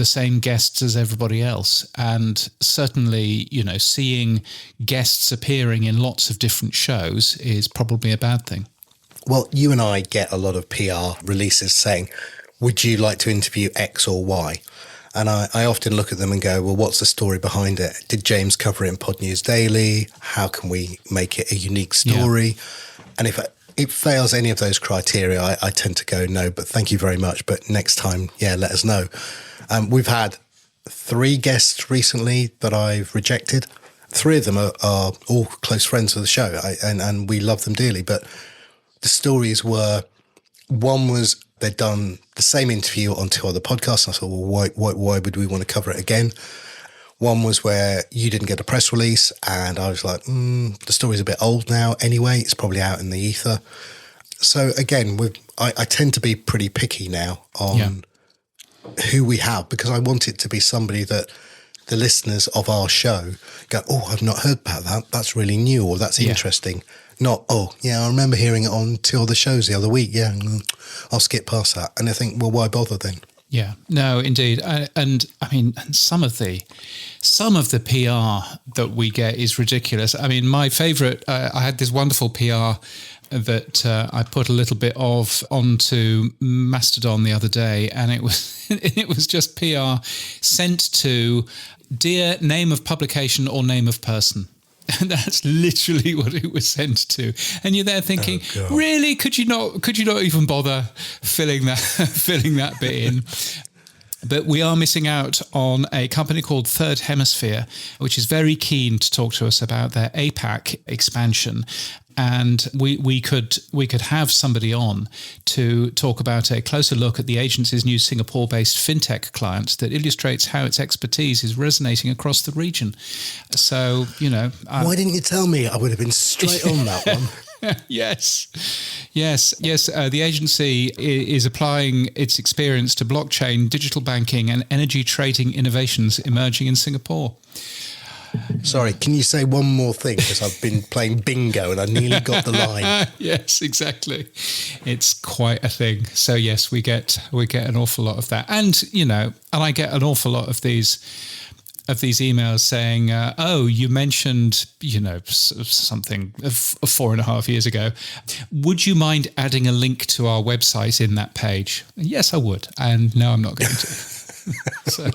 same guests as everybody else. And certainly, seeing guests appearing in lots of different shows is probably a bad thing. Well, you and I get a lot of PR releases saying, would you like to interview X or Y? And I often look at them and go, well, what's the story behind it? Did James cover it in Pod News Daily? How can we make it a unique story? Yeah. And if it fails any of those criteria, I tend to go, no, but thank you very much. But next time, let us know. We've had 3 guests recently that I've rejected. 3 of them are all close friends of the show, and we love them dearly. But the stories were, one was they'd done the same interview on 2 other podcasts. And I thought, well, why would we want to cover it again? One was where you didn't get a press release, and I was like, the story's a bit old now anyway. It's probably out in the ether. So again, I tend to be pretty picky now on who we have, because I want it to be somebody that the listeners of our show go, oh, I've not heard about that. That's really new, or that's interesting. Not, oh, yeah, I remember hearing it on 2 other shows the other week. Yeah, I'll skip past that. And I think, well, why bother then? Yeah, no, indeed. And I mean, some of the PR that we get is ridiculous. I mean, my favourite, I had this wonderful PR that I put a little bit of onto Mastodon the other day, and it was just PR sent to dear name of publication or name of person. And that's literally what it was sent to. And you're there thinking, really, could you not even bother filling that bit in? But we are missing out on a company called Third Hemisphere, which is very keen to talk to us about their APAC expansion. And we could have somebody on to talk about a closer look at the agency's new Singapore-based fintech client that illustrates how its expertise is resonating across the region. So, why didn't you tell me? I would have been straight on that one. Yes. The agency is applying its experience to blockchain, digital banking, and energy trading innovations emerging in Singapore. Sorry, can you say one more thing? Because I've been playing bingo and I nearly got the line. Yes, exactly. It's quite a thing. So yes, we get an awful lot of that, and I get an awful lot of these emails saying, "Oh, you mentioned, something 4.5 years ago. Would you mind adding a link to our website in that page?" Yes, I would. And no, I'm not going to. So,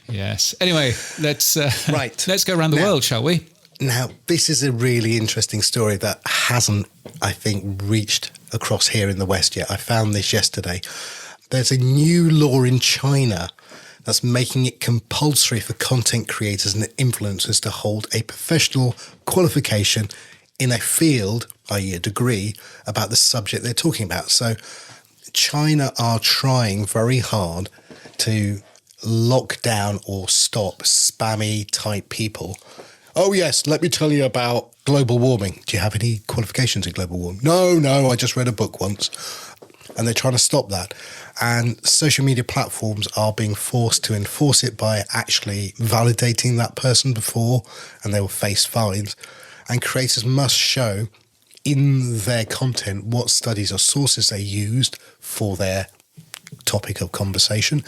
yes. Anyway, let's go around the world, shall we? Now, this is a really interesting story that hasn't, I think, reached across here in the West yet. I found this yesterday. There's a new law in China that's making it compulsory for content creators and influencers to hold a professional qualification in a field, i.e. a degree, about the subject they're talking about. So China are trying very hard to lock down or stop spammy type people. Oh, yes, let me tell you about global warming. Do you have any qualifications in global warming? No, I just read a book once. And they're trying to stop that. And social media platforms are being forced to enforce it by actually validating that person before, and they will face fines. And creators must show in their content what studies or sources they used for their topic of conversation,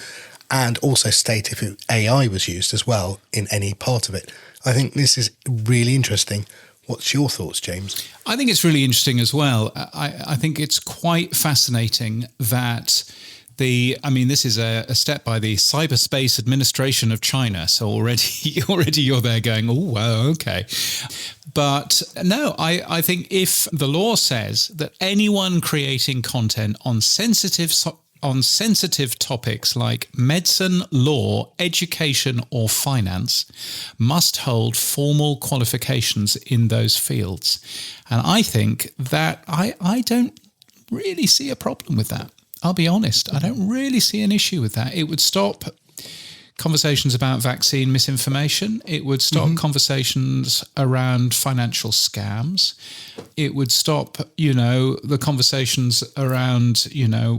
and also state if AI was used as well in any part of it. I think this is really interesting. What's your thoughts, James? I think it's really interesting as well. I think it's quite fascinating that this is a step by the Cyberspace Administration of China. So already you're there going, oh, wow, okay. But no, I think if the law says that anyone creating content on sensitive topics like medicine, law, education, or finance must hold formal qualifications in those fields. And I think that I don't really see a problem with that. I'll be honest. I don't really see an issue with that. It would stop conversations about vaccine misinformation. It would stop conversations around financial scams. It would stop, the conversations around,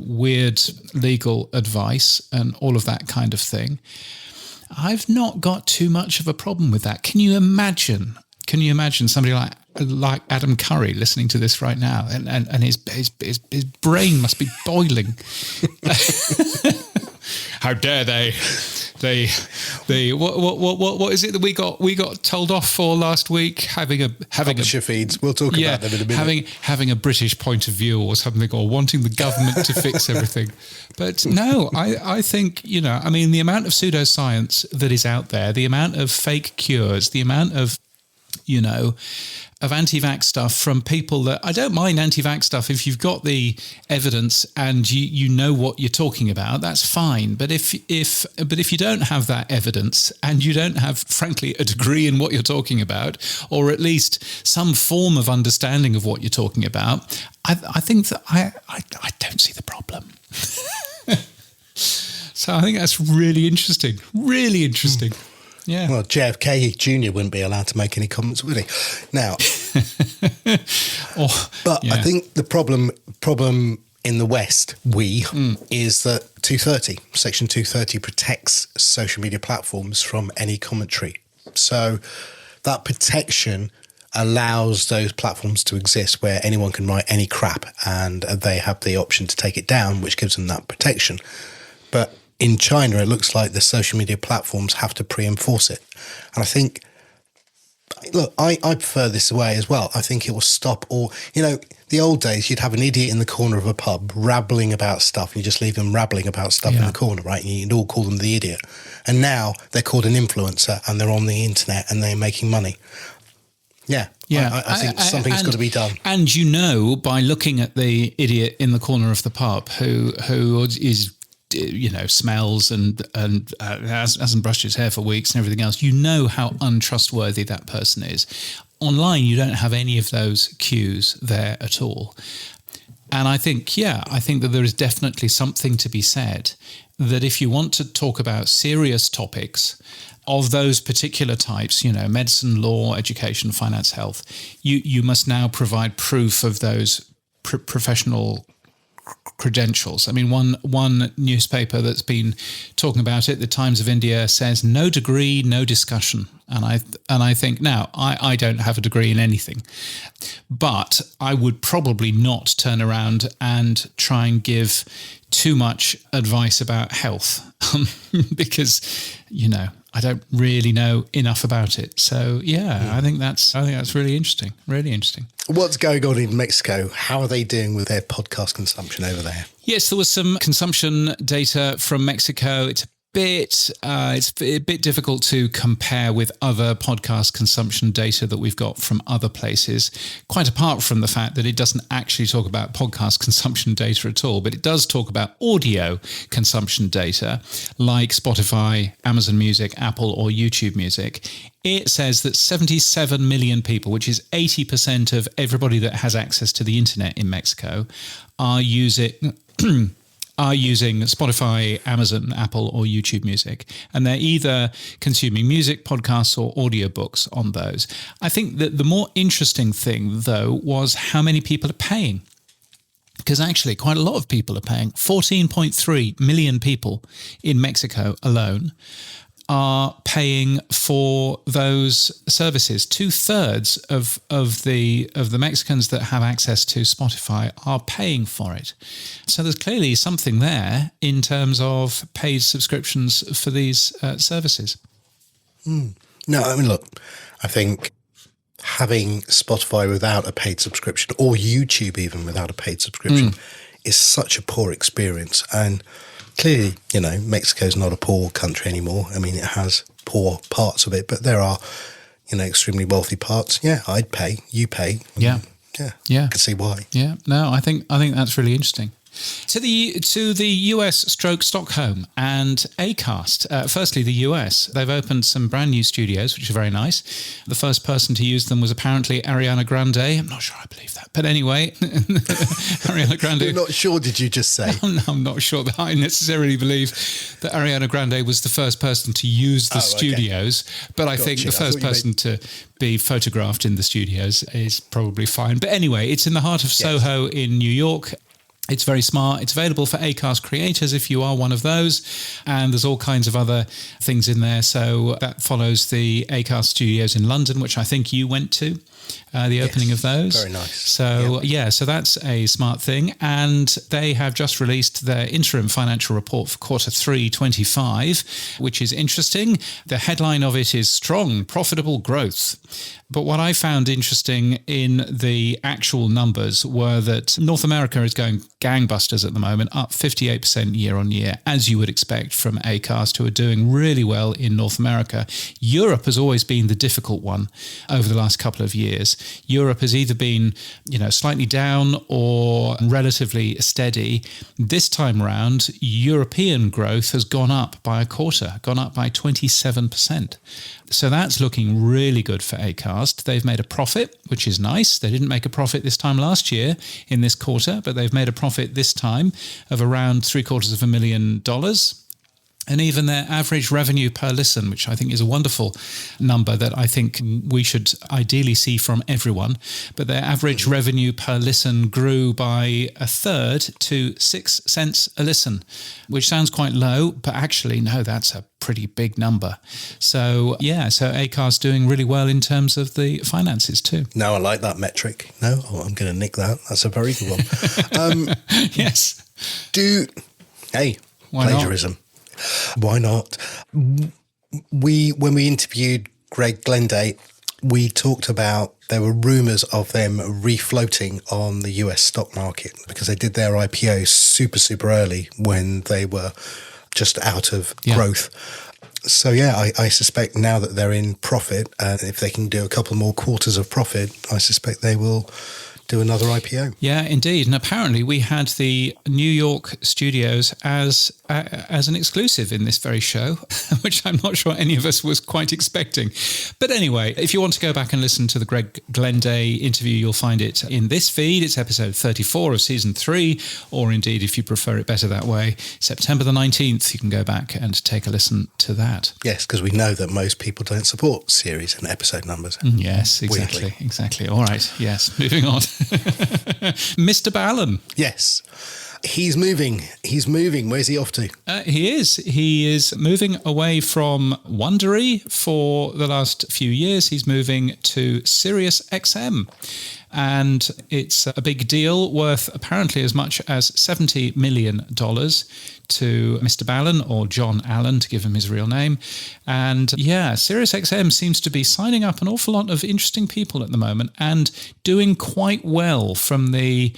weird legal advice and all of that kind of thing. I've not got too much of a problem with that. Can you imagine somebody like Adam Curry listening to this right now, and his brain must be boiling. How dare they what is it that we got told off for last week? Having publisher feeds. We'll talk about them in a minute. Having a British point of view or something, or wanting the government to fix everything. But no, I think, the amount of pseudoscience that is out there, the amount of fake cures, the amount of of anti-vax stuff from people that I don't mind anti-vax stuff if you've got the evidence and you know what you're talking about, that's fine. But if you don't have that evidence and you don't have, frankly, a degree in what you're talking about, or at least some form of understanding of what you're talking about, I think that I don't see the problem. So I think that's really interesting. Really interesting. Yeah. Well, JFK Jr. wouldn't be allowed to make any comments, would he? Now, I think the problem in the West, is that Section 230 protects social media platforms from any commentary. So that protection allows those platforms to exist where anyone can write any crap, and they have the option to take it down, which gives them that protection. But in China, it looks like the social media platforms have to pre-enforce it. And I think, look, I prefer this way as well. I think it will stop all, the old days, you'd have an idiot in the corner of a pub rabbling about stuff, and you just leave them rabbling about stuff in the corner, right? And you'd all call them the idiot. And now they're called an influencer, and they're on the internet, and they're making money. Yeah. I think something's got to be done. And by looking at the idiot in the corner of the pub who is, smells and hasn't brushed his hair for weeks and everything else, how untrustworthy that person is. Online, you don't have any of those cues there at all. And I think that there is definitely something to be said that if you want to talk about serious topics of those particular types, medicine, law, education, finance, health, you must now provide proof of those professional credentials. I mean, one newspaper that's been talking about it, the Times of India, says no degree, no discussion. And I think, now, I don't have a degree in anything, but I would probably not turn around and try and give too much advice about health because, I don't really know enough about it. So I think that's really interesting. Really interesting. What's going on in Mexico? How are they doing with their podcast consumption over there? Yes, there was some consumption data from Mexico. It's a bit difficult to compare with other podcast consumption data that we've got from other places, quite apart from the fact that it doesn't actually talk about podcast consumption data at all, but it does talk about audio consumption data like Spotify, Amazon Music, Apple or YouTube Music. It says that 77 million people, which is 80% of everybody that has access to the internet in Mexico, are using Spotify, Amazon, Apple, or YouTube Music. And they're either consuming music, podcasts, or audiobooks on those. I think that the more interesting thing, though, was how many people are paying. Because actually, quite a lot of people are paying. 14.3 million people in Mexico alone are paying for those services. 2/3 of the Mexicans that have access to Spotify are paying for it. So there's clearly something there in terms of paid subscriptions for these services. No, I mean, look, I think having Spotify without a paid subscription, or YouTube even without a paid subscription, is such a poor experience. And clearly, Mexico's not a poor country anymore. I mean, it has poor parts of it, but there are, extremely wealthy parts. Yeah, I'd pay. You pay. Yeah. I can see why. Yeah. No, I think that's really interesting. To the US / Stockholm and Acast. Firstly, the US. They've opened some brand new studios, which are very nice. The first person to use them was apparently Ariana Grande. I'm not sure I believe that. But anyway, Ariana Grande. You're not sure, did you just say? I'm not sure that I necessarily believe that Ariana Grande was the first person to use the studios. But I think the first person to be photographed in the studios is probably fine. But anyway, it's in the heart of Soho in New York. It's very smart. It's available for Acast creators if you are one of those. And there's all kinds of other things in there. So that follows the Acast studios in London, which I think you went to, the opening of those. Very nice. So, so that's a smart thing. And they have just released their interim financial report for Q3 25, which is interesting. The headline of it is Strong, Profitable Growth. But what I found interesting in the actual numbers were that North America is going gangbusters at the moment, up 58% year on year, as you would expect from Acast, who are doing really well in North America. Europe has always been the difficult one over the last couple of years. Europe has either been, slightly down or relatively steady. This time round, European growth has gone up by a quarter, gone up by 27%. So that's looking really good for Acast. They've made a profit, which is nice. They didn't make a profit this time last year in this quarter, but they've made a profit this time of around $750,000. And even their average revenue per listen, which I think is a wonderful number that I think we should ideally see from everyone. But their average revenue per listen grew by a third to 6 cents a listen, which sounds quite low, but actually, no, that's a pretty big number. So, so Acast doing really well in terms of the finances too. No, I like that metric. No, I'm going to nick that. That's a very good one. Yes. Why plagiarism. Not? Why not? When we interviewed Greg Glenday, we talked about there were rumours of them refloating on the US stock market because they did their IPO super, super early when they were just out of growth. So, I suspect now that they're in profit, and if they can do a couple more quarters of profit, I suspect they will do another IPO. Yeah, indeed. And apparently we had the New York studios as an exclusive in this very show, which I'm not sure any of us was quite expecting. But anyway, if you want to go back and listen to the Greg Glenday interview, you'll find it in this feed. It's episode 34 of season 3, or indeed, if you prefer it better that way, September the 19th, you can go back and take a listen to that. Yes, because we know that most people don't support series and episode numbers. Yes, exactly. Weirdly. Exactly. All right. Yes. Moving on. MrBallen. Yes. he's moving. Where's he off to? He is moving away from Wondery for the last few years. He's moving to SiriusXM. And it's a big deal, worth apparently as much as $70 million to MrBallen, or John Allen, to give him his real name. And yeah, SiriusXM seems to be signing up an awful lot of interesting people at the moment and doing quite well from the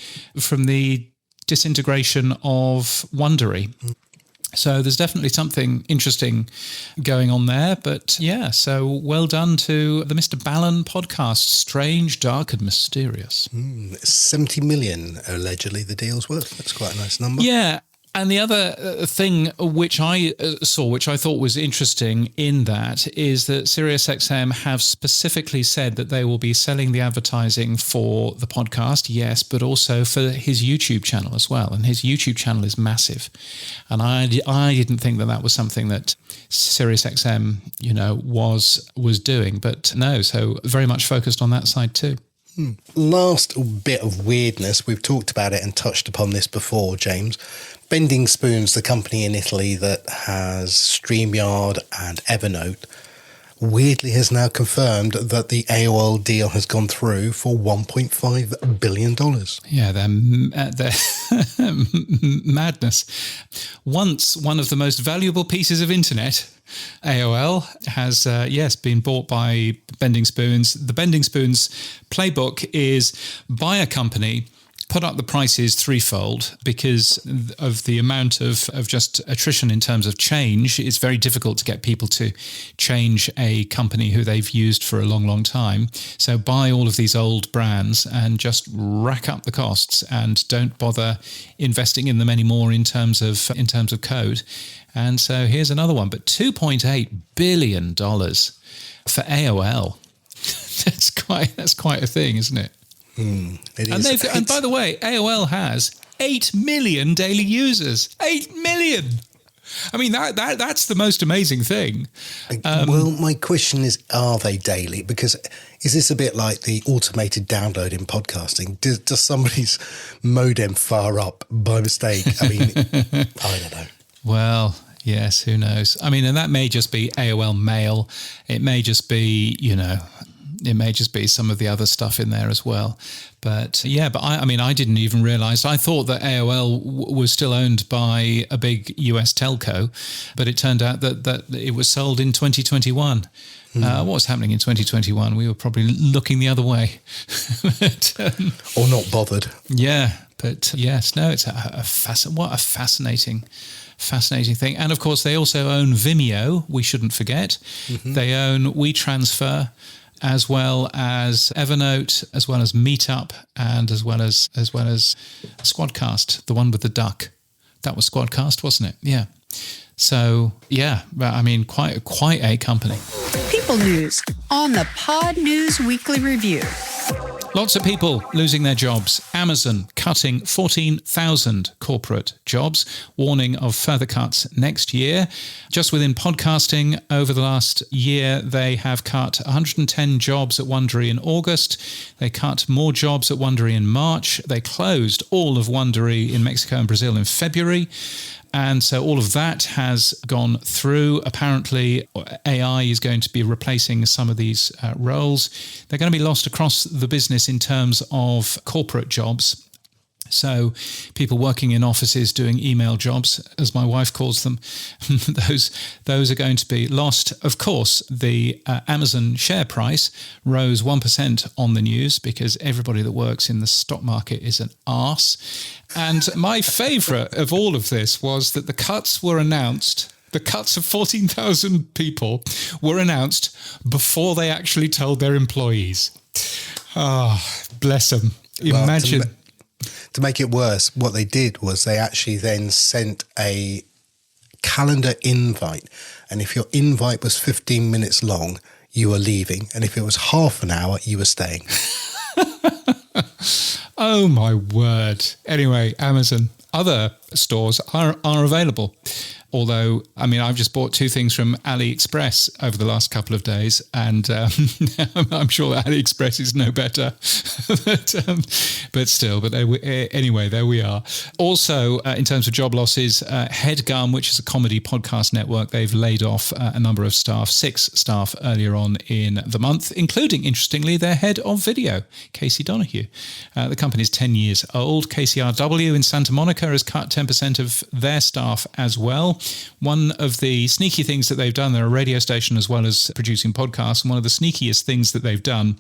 disintegration of Wondery. So there's definitely something interesting going on there. But yeah, so well done to the MrBallen podcast. Strange, dark and mysterious. 70 million, allegedly, the deal's worth. That's quite a nice number. Yeah. And the other thing which I saw, which I thought was interesting in that, is that SiriusXM have specifically said that they will be selling the advertising for the podcast, yes, but also for his YouTube channel as well. And his YouTube channel is massive. And I didn't think that was something that SiriusXM, was doing. But no, so very much focused on that side too. Last bit of weirdness, we've talked about it and touched upon this before, James. Bending Spoons, the company in Italy that has StreamYard and Evernote, weirdly has now confirmed that the AOL deal has gone through for $1.5 billion. Yeah, they're madness. Once one of the most valuable pieces of internet, AOL has, been bought by Bending Spoons. The Bending Spoons playbook is buy a company, put up the prices threefold because of the amount of just attrition in terms of change. It's very difficult to get people to change a company who they've used for a long, long time. So buy all of these old brands and just rack up the costs and don't bother investing in them anymore in terms of code. And so here's another one, but $2.8 billion for AOL. That's quite a thing, isn't it? It is. And by the way, AOL has 8 million daily users. 8 million! I mean, that's the most amazing thing. Well, my question is, are they daily? Because is this a bit like the automated download in podcasting? Does somebody's modem fire up by mistake? I mean, I don't know. Well, yes, who knows? I mean, and that may just be AOL Mail. It may just be, it may just be some of the other stuff in there as well. But yeah, I mean, I didn't even realize. I thought that AOL was still owned by a big US telco, but it turned out that it was sold in 2021. What was happening in 2021? We were probably looking the other way. Or not bothered. Yeah, but yes, no, it's what a fascinating thing. And of course, they also own Vimeo. We shouldn't forget. Mm-hmm. They own WeTransfer, as well as Evernote, as well as Meetup, and as well as Squadcast, the one with the duck. That was Squadcast, wasn't it? Yeah. So yeah, I mean, quite a company. People news on the Pod News Weekly Review. Lots of people losing their jobs. Amazon cutting 14,000 corporate jobs, warning of further cuts next year. Just within podcasting, over the last year, they have cut 110 jobs at Wondery in August. They cut more jobs at Wondery in March. They closed all of Wondery in Mexico and Brazil in February. And so all of that has gone through. Apparently, AI is going to be replacing some of these roles. They're going to be lost across the business in terms of corporate jobs. So people working in offices doing email jobs, as my wife calls them, those are going to be lost. Of course, the Amazon share price rose 1% on the news because everybody that works in the stock market is an arse. And my favourite of all of this was that the cuts were announced. The cuts of 14,000 people were announced before they actually told their employees. Ah, bless them. Imagine. Well, to make it worse, what they did was they actually then sent a calendar invite. And if your invite was 15 minutes long, you were leaving. And if it was half an hour, you were staying. Oh, my word. Anyway, Amazon. Other stores are available. Although, I mean, I've just bought 2 things from AliExpress over the last couple of days, and I'm sure that AliExpress is no better. Anyway, there we are. Also, in terms of job losses, HeadGum, which is a comedy podcast network, they've laid off a number of staff, 6 staff earlier on in the month, including, interestingly, their head of video, Casey Donahue. The company's 10 years old. KCRW in Santa Monica has cut 10% of their staff as well. One of the sneaky things that they've done, they're a radio station as well as producing podcasts, and one of the sneakiest things that they've done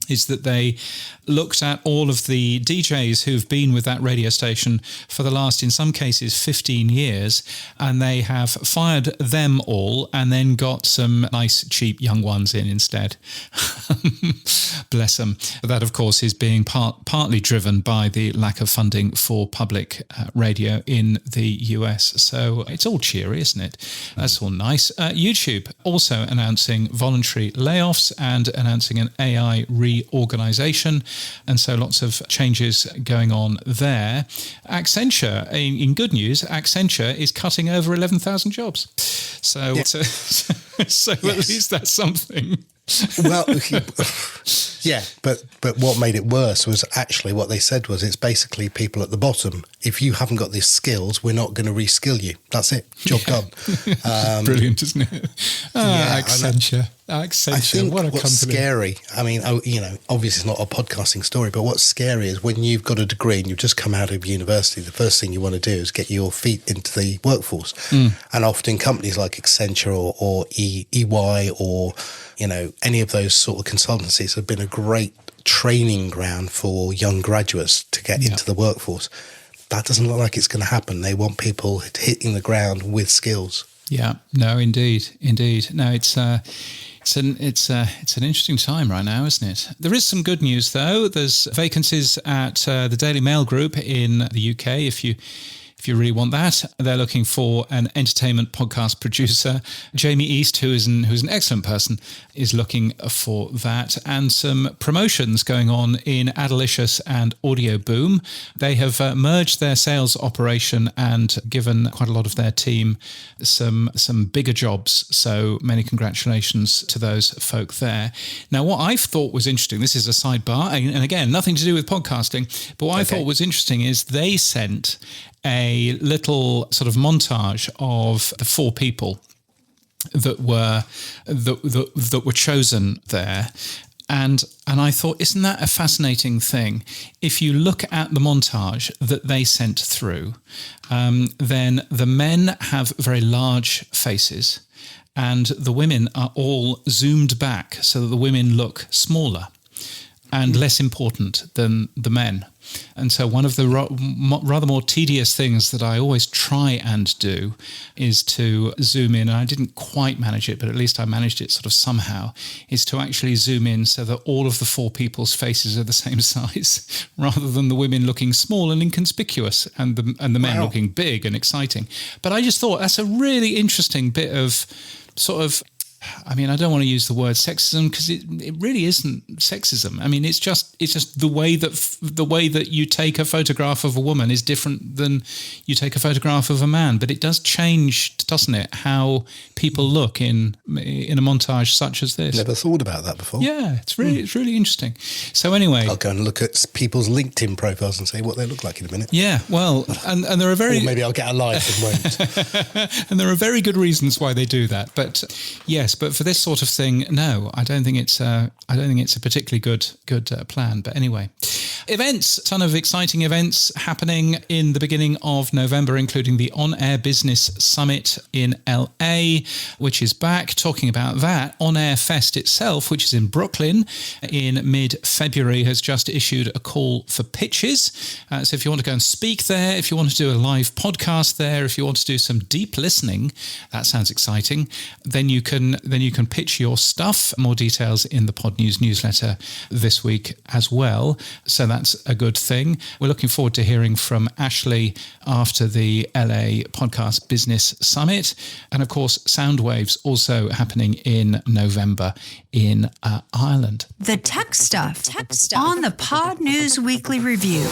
is that they looked at all of the DJs who've been with that radio station for the last, in some cases, 15 years, and they have fired them all and then got some nice, cheap young ones in instead. Bless them. That, of course, is being partly driven by the lack of funding for public radio in the US. So it's all cheery, isn't it? That's all nice. YouTube also announcing voluntary layoffs and announcing an AI reorganization, and so lots of changes going on there. Accenture, in good news, Accenture is cutting over 11,000 jobs. So, yeah. so yes. At least that's something. Well, yeah, but what made it worse was actually what they said was it's basically people at the bottom. If you haven't got these skills, we're not going to reskill you. That's it. Job done. Brilliant, isn't it? Accenture. I think what a what's company. Scary, I mean, obviously it's not a podcasting story, but what's scary is when you've got a degree and you've just come out of university, the first thing you want to do is get your feet into the workforce. And often companies like Accenture or EY or, any of those sort of consultancies have been a great training ground for young graduates to get into the workforce. That doesn't look like it's going to happen. They want people hitting the ground with skills. Yeah, no, indeed. No, it's an interesting time right now, isn't it? There is some good news, though. There's vacancies at the Daily Mail Group in the UK. If you really want that, they're looking for an entertainment podcast producer. Jamie East, who is an excellent person, is looking for that, and some promotions going on in Adalicious and Audio Boom. They have merged their sales operation and given quite a lot of their team some bigger jobs. So many congratulations to those folk there. Now, what I thought was interesting, this is a sidebar, and again, nothing to do with podcasting, but what I thought was interesting is they sent a little sort of montage of the 4 people that were chosen there. And I thought, isn't that a fascinating thing? If you look at the montage that they sent through, then the men have very large faces and the women are all zoomed back so that the women look smaller and less important than the men. And so one of the rather more tedious things that I always try and do is to zoom in, and I didn't quite manage it, but at least I managed it sort of somehow, is to actually zoom in so that all of the 4 people's faces are the same size, rather than the women looking small and inconspicuous and the men looking big and exciting. But I just thought that's a really interesting bit of sort of, I mean, I don't want to use the word sexism because it really isn't sexism. I mean, it's just the way that you take a photograph of a woman is different than you take a photograph of a man. But it does change, doesn't it, how people look in a montage such as this. Never thought about that before. Yeah, it's really interesting. So anyway, I'll go and look at people's LinkedIn profiles and say what they look like in a minute. Yeah, well, and there are very, or maybe I'll get a life and won't. And there are very good reasons why they do that. But yes. But for this sort of thing, no, I don't think it's a particularly good plan. But anyway, events, ton of exciting events happening in the beginning of November, including the On Air Business Summit in LA, which is back. Talking about that, On Air Fest itself, which is in Brooklyn in mid-February, has just issued a call for pitches. So if you want to go and speak there, if you want to do a live podcast there, if you want to do some deep listening, that sounds exciting, then you can pitch your stuff. More details in the Pod News newsletter this week as well. So that's a good thing. We're looking forward to hearing from Ashley after the LA Podcast Business Summit. And of course, Soundwaves also happening in November in Ireland. The tech stuff on the Pod News Weekly Review.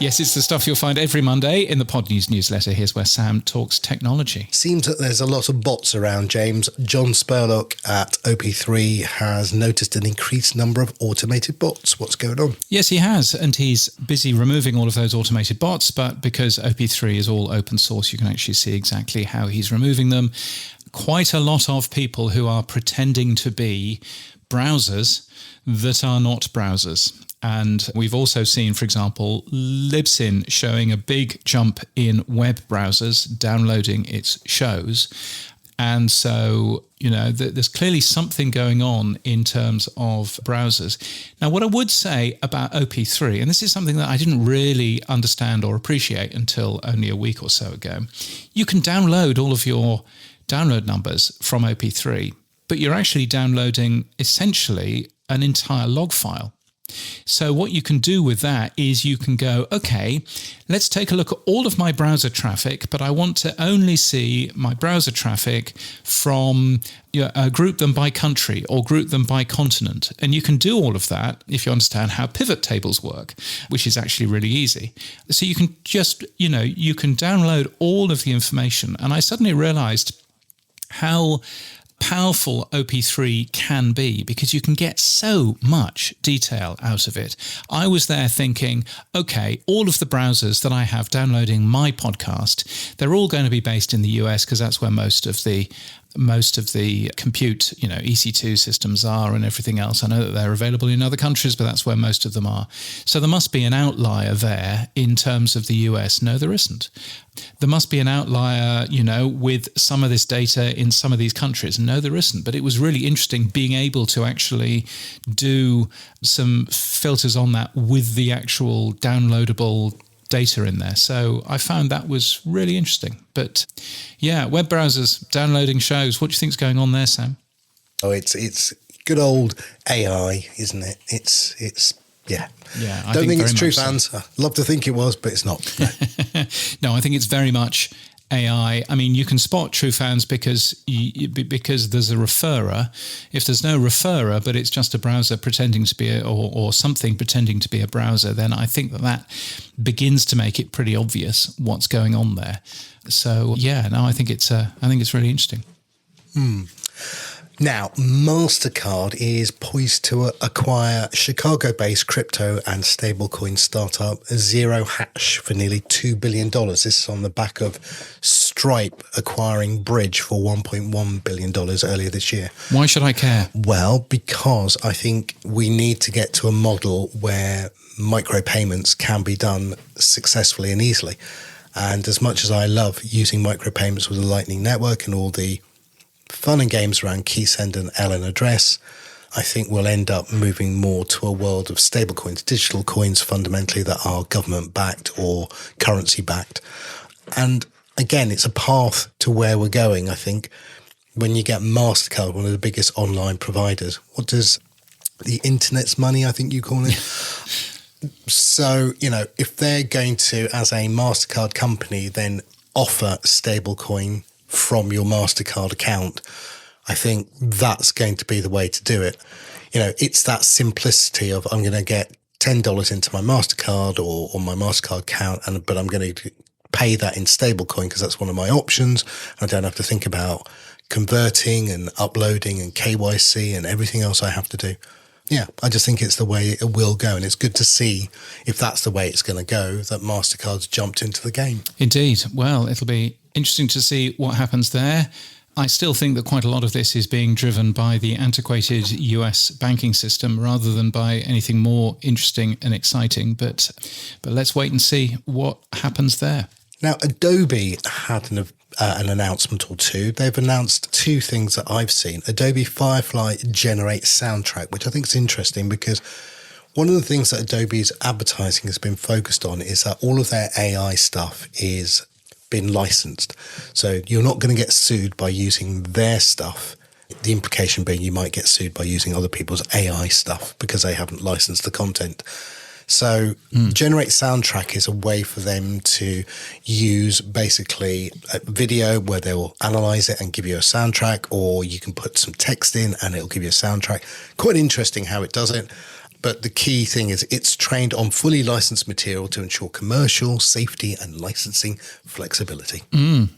Yes, it's the stuff you'll find every Monday in the Pod News newsletter. Here's where Sam talks technology. Seems that there's a lot of bots around, James. John Spurlock at OP3 has noticed an increased number of automated bots. What's going on? Yes, he has, and he's busy removing all of those automated bots, but because OP3 is all open source, you can actually see exactly how he's removing them. Quite a lot of people who are pretending to be browsers that are not browsers. And we've also seen, for example, Libsyn showing a big jump in web browsers downloading its shows. And so, there's clearly something going on in terms of browsers. Now, what I would say about OP3, and this is something that I didn't really understand or appreciate until only a week or so ago, you can download all of your download numbers from OP3, but you're actually downloading essentially an entire log file. So what you can do with that is you can go, okay, let's take a look at all of my browser traffic, but I want to only see my browser traffic from, group them by country or group them by continent. And you can do all of that if you understand how pivot tables work, which is actually really easy. So you can just, you can download all of the information. And I suddenly realized how powerful OP3 can be because you can get so much detail out of it. I was there thinking, okay, all of the browsers that I have downloading my podcast, they're all going to be based in the US because that's where most of the compute, EC2 systems are and everything else. I know that they're available in other countries, but that's where most of them are. So there must be an outlier there in terms of the US. No, there isn't. There must be an outlier, with some of this data in some of these countries. No, there isn't. But it was really interesting being able to actually do some filters on that with the actual downloadable data in there. So I found that was really interesting. But yeah, web browsers downloading shows. What do you think's going on there, Sam? Oh, it's good old AI, isn't it? It's yeah. Yeah, I don't think it's true so. fans. I'd love to think it was, but it's not. No. No, I think it's very much AI. I mean, you can spot true fans because there's a referrer. If there's no referrer, but it's just a browser pretending to be or something pretending to be a browser, then I think that begins to make it pretty obvious what's going on there. So yeah, no, I think it's really interesting. Now, MasterCard is poised to acquire Chicago-based crypto and stablecoin startup Zero Hash for nearly $2 billion. This is on the back of Stripe acquiring Bridge for $1.1 billion earlier this year. Why should I care? Well, because I think we need to get to a model where micropayments can be done successfully and easily. And as much as I love using micropayments with the Lightning Network and all the fun and games around key send and LN address, I think we'll end up moving more to a world of stablecoins, digital coins fundamentally that are government-backed or currency-backed. And again, it's a path to where we're going, I think. When you get MasterCard, one of the biggest online providers, what does the internet's money, I think you call it? So, if they're going to, as a MasterCard company, then offer stablecoin from your MasterCard account, I think that's going to be the way to do it. It's that simplicity of I'm going to get $10 into my MasterCard or my MasterCard account, but I'm going to pay that in stablecoin because that's one of my options. I don't have to think about converting and uploading and KYC and everything else I have to do. Yeah, I just think it's the way it will go. And it's good to see, if that's the way it's going to go, that MasterCard's jumped into the game. Indeed. Well, it'll be interesting to see what happens there. I still think that quite a lot of this is being driven by the antiquated US banking system rather than by anything more interesting and exciting. But let's wait and see what happens there. Now, Adobe had an announcement or two. They've announced two things that I've seen. Adobe Firefly Generate Soundtrack, which I think is interesting because one of the things that Adobe's advertising has been focused on is that all of their AI stuff is been licensed. So you're not going to get sued by using their stuff. The implication being you might get sued by using other people's AI stuff because they haven't licensed the content. So Generate Soundtrack is a way for them to use basically a video where they'll analyze it and give you a soundtrack, or you can put some text in and it'll give you a soundtrack. Quite interesting how it does it. But the key thing is it's trained on fully licensed material to ensure commercial, safety and licensing flexibility.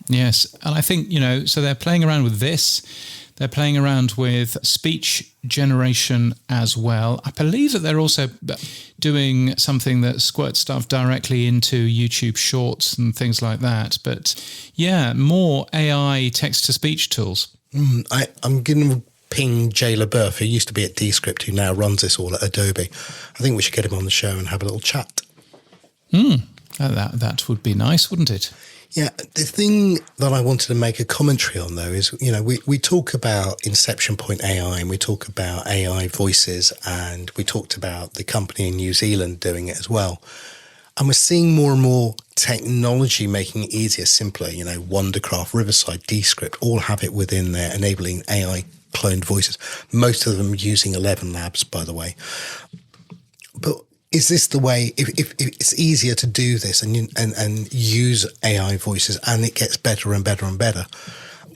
Yes. And I think, so they're playing around with this. They're playing around with speech generation as well. I believe that they're also doing something that squirts stuff directly into YouTube Shorts and things like that. But yeah, more AI text-to-speech tools. I'm going to ping Jay LaBeouf, who used to be at Descript, who now runs this all at Adobe. I think we should get him on the show and have a little chat. That would be nice, wouldn't it? Yeah, the thing that I wanted to make a commentary on, though, is, we talk about Inception Point AI and we talk about AI voices, and we talked about the company in New Zealand doing it as well. And we're seeing more and more technology making it easier, simpler. Wondercraft, Riverside, Descript all have it within there, enabling AI cloned voices. Most of them using 11 Labs, by the way. But is this the way, if it's easier to do this and use AI voices and it gets better and better and better,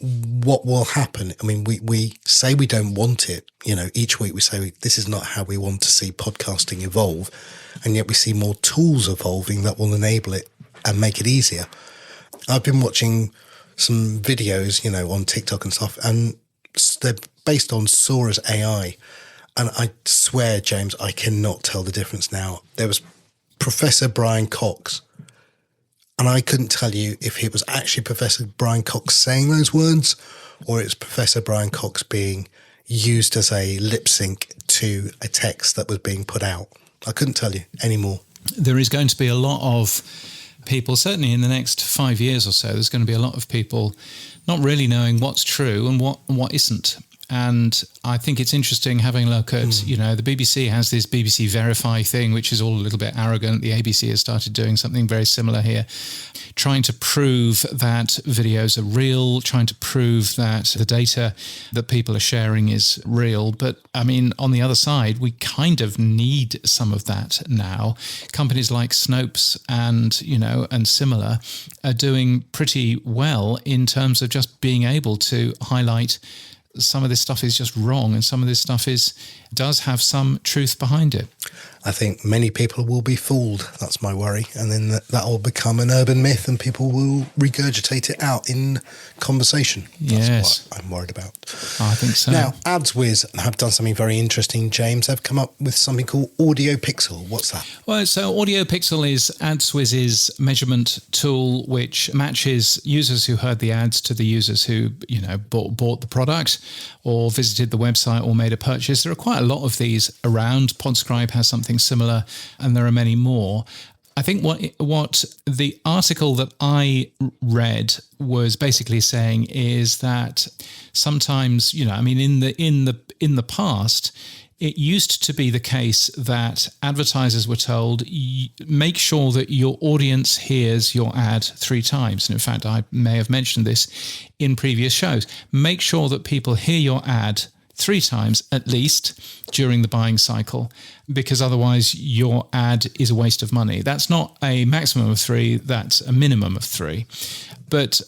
what will happen? I mean, we say we don't want it. Each week we say this is not how we want to see podcasting evolve. And yet we see more tools evolving that will enable it and make it easier. I've been watching some videos, on TikTok and stuff, and they're based on Sora's AI. And I swear, James, I cannot tell the difference now. There was Professor Brian Cox, and I couldn't tell you if it was actually Professor Brian Cox saying those words or it's Professor Brian Cox being used as a lip sync to a text that was being put out. I couldn't tell you anymore. There is going to be a lot of people, certainly in the next 5 years or so, there's going to be a lot of people not really knowing what's true and what isn't. And I think it's interesting having a look at, the BBC has this BBC Verify thing, which is all a little bit arrogant. The ABC has started doing something very similar here, trying to prove that videos are real, trying to prove that the data that people are sharing is real. But I mean, on the other side, we kind of need some of that now. Companies like Snopes and similar are doing pretty well in terms of just being able to highlight some of this stuff is just wrong and some of this stuff does have some truth behind it. I think many people will be fooled. That's my worry. And then that will become an urban myth and people will regurgitate it out in conversation. That's what I'm worried about. I think so. Now, AdsWiz have done something very interesting, James. They've come up with something called Audio Pixel. What's that? Well, so Audio Pixel is AdsWiz's measurement tool, which matches users who heard the ads to the users who, bought the product or visited the website or made a purchase. There are quite a lot of these around. Podscribe has something similar, and there are many more. I think what the article that I read was basically saying is that sometimes, in the past, it used to be the case that advertisers were told, make sure that your audience hears your ad 3 times. And in fact, I may have mentioned this in previous shows. Make sure that people hear your ad 3 times at least during the buying cycle, because otherwise your ad is a waste of money. That's not a maximum of 3, that's a minimum of 3. But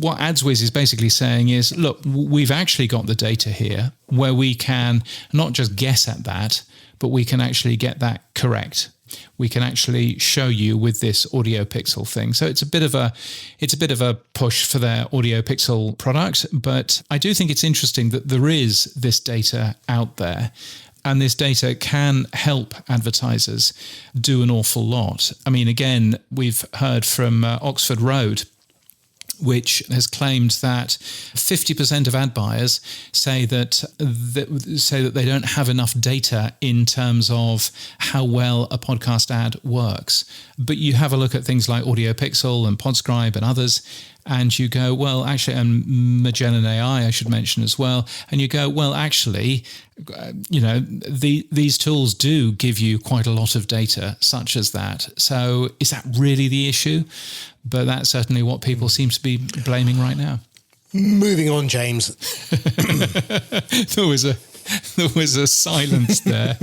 what AdsWiz is basically saying is, look, we've actually got the data here where we can not just guess at that, but we can actually get that correct. We can actually show you with this Audio Pixel thing. So it's a bit of a push for their Audio Pixel product, but I do think it's interesting that there is this data out there. And this data can help advertisers do an awful lot. I mean, again, we've heard from Oxford Road, which has claimed that 50% of ad buyers say that they don't have enough data in terms of how well a podcast ad works. But you have a look at things like Audio Pixel and Podscribe and others, and you go, well, actually, and Magellan AI, I should mention as well, and you go, well, actually, these tools do give you quite a lot of data such as that. So is that really the issue? But that's certainly what people seem to be blaming right now. Moving on, James. There was a silence there.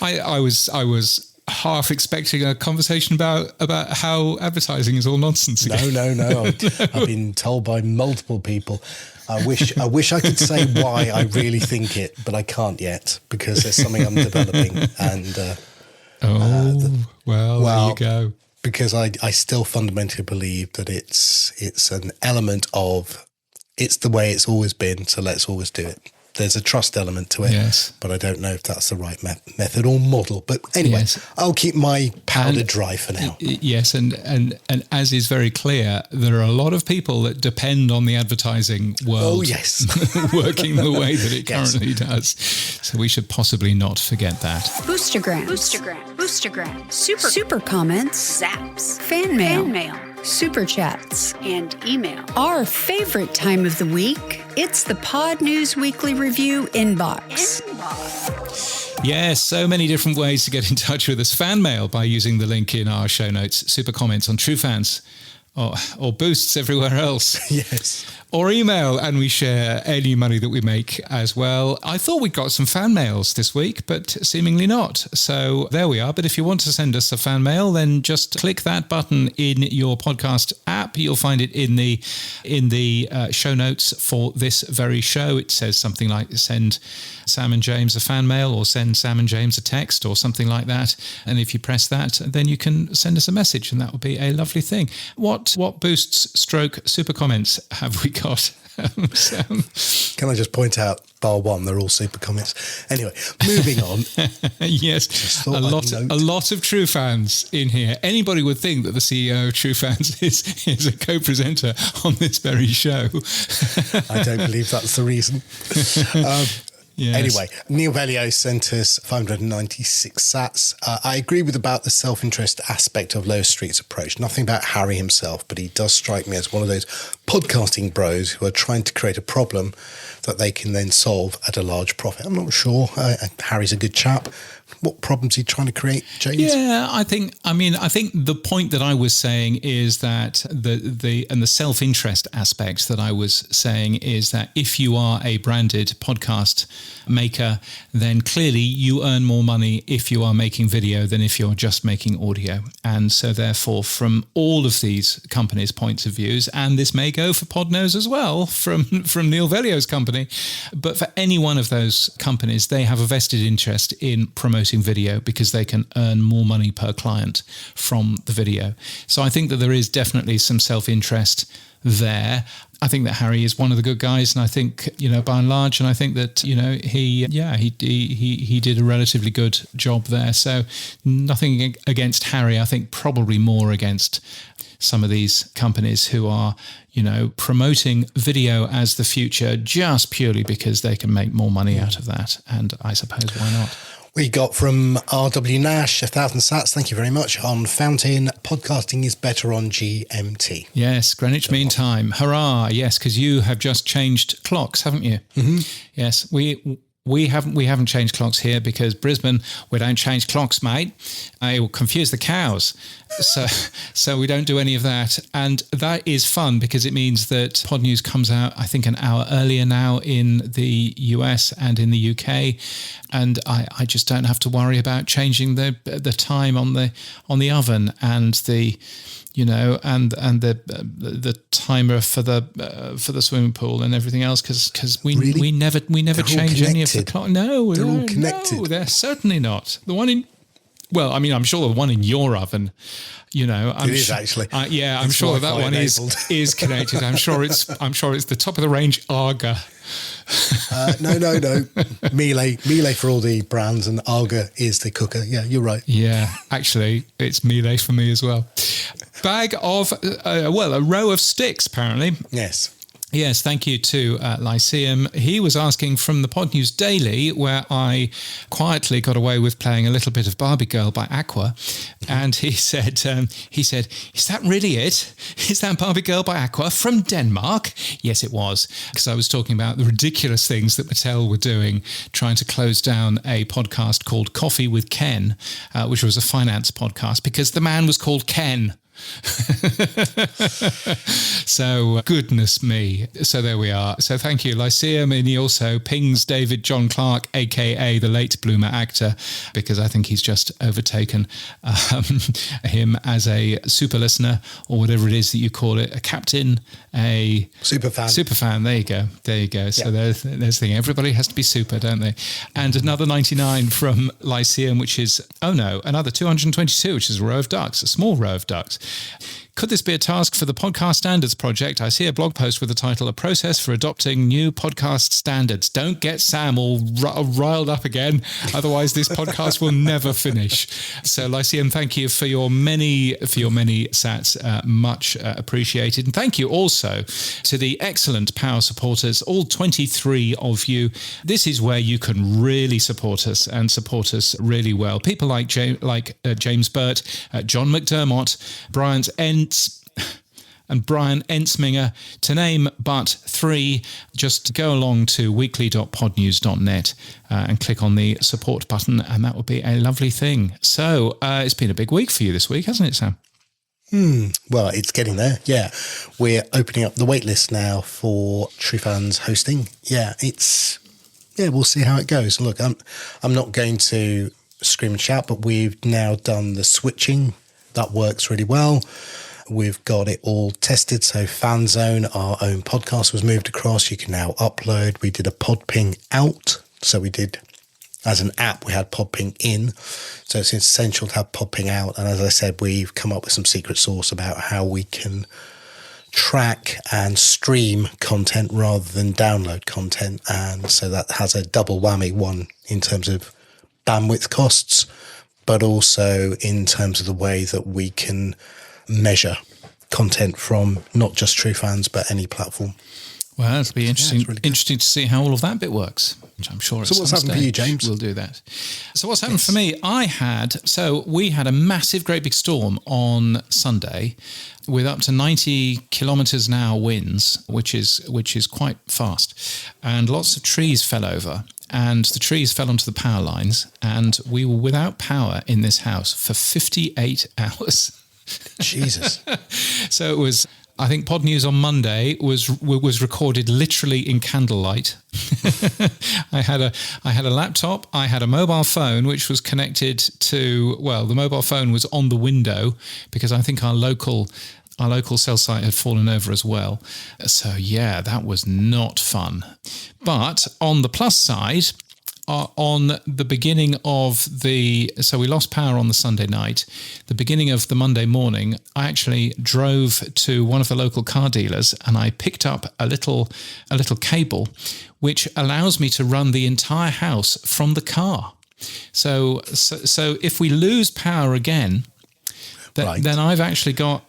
I was half expecting a conversation about how advertising is all nonsense again. No. I've been told by multiple people. I wish I could say why I really think it, but I can't yet because there's something I'm developing. And there you go. Because I still fundamentally believe that it's an element of, it's the way it's always been, so let's always do it. There's a trust element to it, yes. But I don't know if that's the right method or model. But anyway, yes. I'll keep my powder dry for now. Yes, and as is very clear, there are a lot of people that depend on the advertising world working the way that it currently does. So we should possibly not forget that. Boostergram, super comments, zaps, fan mail, super chats, and email. Our favorite time of the week, it's the Pod News Weekly Review inbox. Yes, so many different ways to get in touch with us. Fan mail by using the link in our show notes, super comments on True Fans, or boosts everywhere else. Yes. Or email, and we share any money that we make as well. I thought we got some fan mails this week, but seemingly not. So there we are. But if you want to send us a fan mail, then just click that button in your podcast app. You'll find it in the show notes for this very show. It says something like "Send Sam and James a fan mail," or "Send Sam and James a text," or something like that. And if you press that, then you can send us a message, and that would be a lovely thing. What boosts / super comments have we got? Sam? Can I just point out, bar one, they're all super comments. Anyway, moving on. Yes, a lot of True Fans in here. Anybody would think that the CEO of True Fans is a co-presenter on this very show. I don't believe that's the reason. Yes. Anyway, Neil Velio sent us 596 sats. I agree about the self-interest aspect of Lower Street's approach. Nothing about Harry himself, but he does strike me as one of those podcasting bros who are trying to create a problem that they can then solve at a large profit. I'm not sure. Harry's a good chap. What problems are you trying to create, James? Yeah, I think the point that I was saying is that the self-interest aspect that I was saying is that if you are a branded podcast maker, then clearly you earn more money if you are making video than if you're just making audio. And so therefore, from all of these companies' points of views, and this may go for Podnose as well, from Neil Velio's company, but for any one of those companies, they have a vested interest in promoting video because they can earn more money per client from the video. So I think that there is definitely some self-interest there. I think that Harry is one of the good guys, and I think, by and large, and I think that, he did a relatively good job there. So nothing against Harry. I think probably more against some of these companies who are, promoting video as the future just purely because they can make more money out of that. And I suppose why not? We got from RW Nash 1,000 sats. Thank you very much. On Fountain, podcasting is better on GMT. Yes, Greenwich Mean Time. Hurrah! Yes, because you have just changed clocks, haven't you? Mm-hmm. Yes, we haven't changed clocks here because Brisbane, we don't change clocks, mate. I will confuse the cows. So we don't do any of that. And that is fun because it means that Pod News comes out, I think, an hour earlier now in the US and in the UK. And I just don't have to worry about changing the time on the oven and the the timer for the swimming pool and everything else because we never change any of the clock. No, they're all connected. No, they're certainly not. The one in, well, I mean, I'm sure the one in your oven, it is actually. I'm sure that one is connected. I'm sure it's the top of the range Arga. No. Miele for all the brands, and Arga is the cooker. Yeah, you're right. Yeah, actually, it's Miele for me as well. Bag of, a row of sticks, apparently. Yes, thank you to Lyceum. He was asking from the Pod News Daily, where I quietly got away with playing a little bit of Barbie Girl by Aqua, and he said, "Is that really it? Is that Barbie Girl by Aqua from Denmark?" Yes, it was, because I was talking about the ridiculous things that Mattel were doing, trying to close down a podcast called Coffee with Ken, which was a finance podcast, because the man was called Ken. So goodness me. So there we are. So thank you, Lyceum. And he also pings David John Clark, aka the late bloomer actor, because I think he's just overtaken him as a super listener, or whatever it is that you call it, a captain, a super fan. Super fan. There you go. There you go. So there's the thing. Everybody has to be super, don't they? And another 99 from Lyceum, which is, another 222, which is a row of ducks, a small row of ducks. Could this be a task for the Podcast Standards Project? I see a blog post with the title, A Process for Adopting New Podcast Standards. Don't get Sam all riled up again. Otherwise, this podcast will never finish. So, Lyceum, thank you for your many sats. Much appreciated. And thank you also to the excellent Power supporters, all 23 of you. This is where you can really support us and support us really well. People like James Burt, John McDermott, Brian Ensminger, to name but 3. Just go along to weekly.podnews.net and click on the support button, and that will be a lovely thing. So it's been a big week for you this week, hasn't it, Sam? Well, it's getting there. Yeah, we're opening up the waitlist now for True Fans hosting. We'll see how it goes. Look, I'm not going to scream and shout, but we've now done the switching. That works really well. We've got it all tested. So FanZone, our own podcast, was moved across. You can now upload. We did a Podping out. So we did, as an app, we had Podping in. So it's essential to have Podping out. And as I said, we've come up with some secret sauce about how we can track and stream content rather than download content. And so that has a double whammy, one in terms of bandwidth costs, but also in terms of the way that we can measure content from not just True Fans, but any platform. Well, it'll be interesting. Really interesting to see how all of that bit works, which I'm sure. So what's happened for you, James? We'll do that. So what's happened for me? We had a massive, great big storm on Sunday, with up to 90 kilometres an hour winds, which is quite fast, and lots of trees fell over. And the trees fell onto the power lines, and we were without power in this house for 58 hours. Jesus. So it was, I think Pod News on Monday was recorded literally in candlelight. I had a laptop, I had a mobile phone which was connected to, the mobile phone was on the window because I think our local cell site had fallen over as well. So yeah, that was not fun. But on the plus side, on the beginning of so we lost power on the Sunday night. The beginning of the Monday morning, I actually drove to one of the local car dealers and I picked up a little cable, which allows me to run the entire house from the car. So if we lose power again, then I've actually now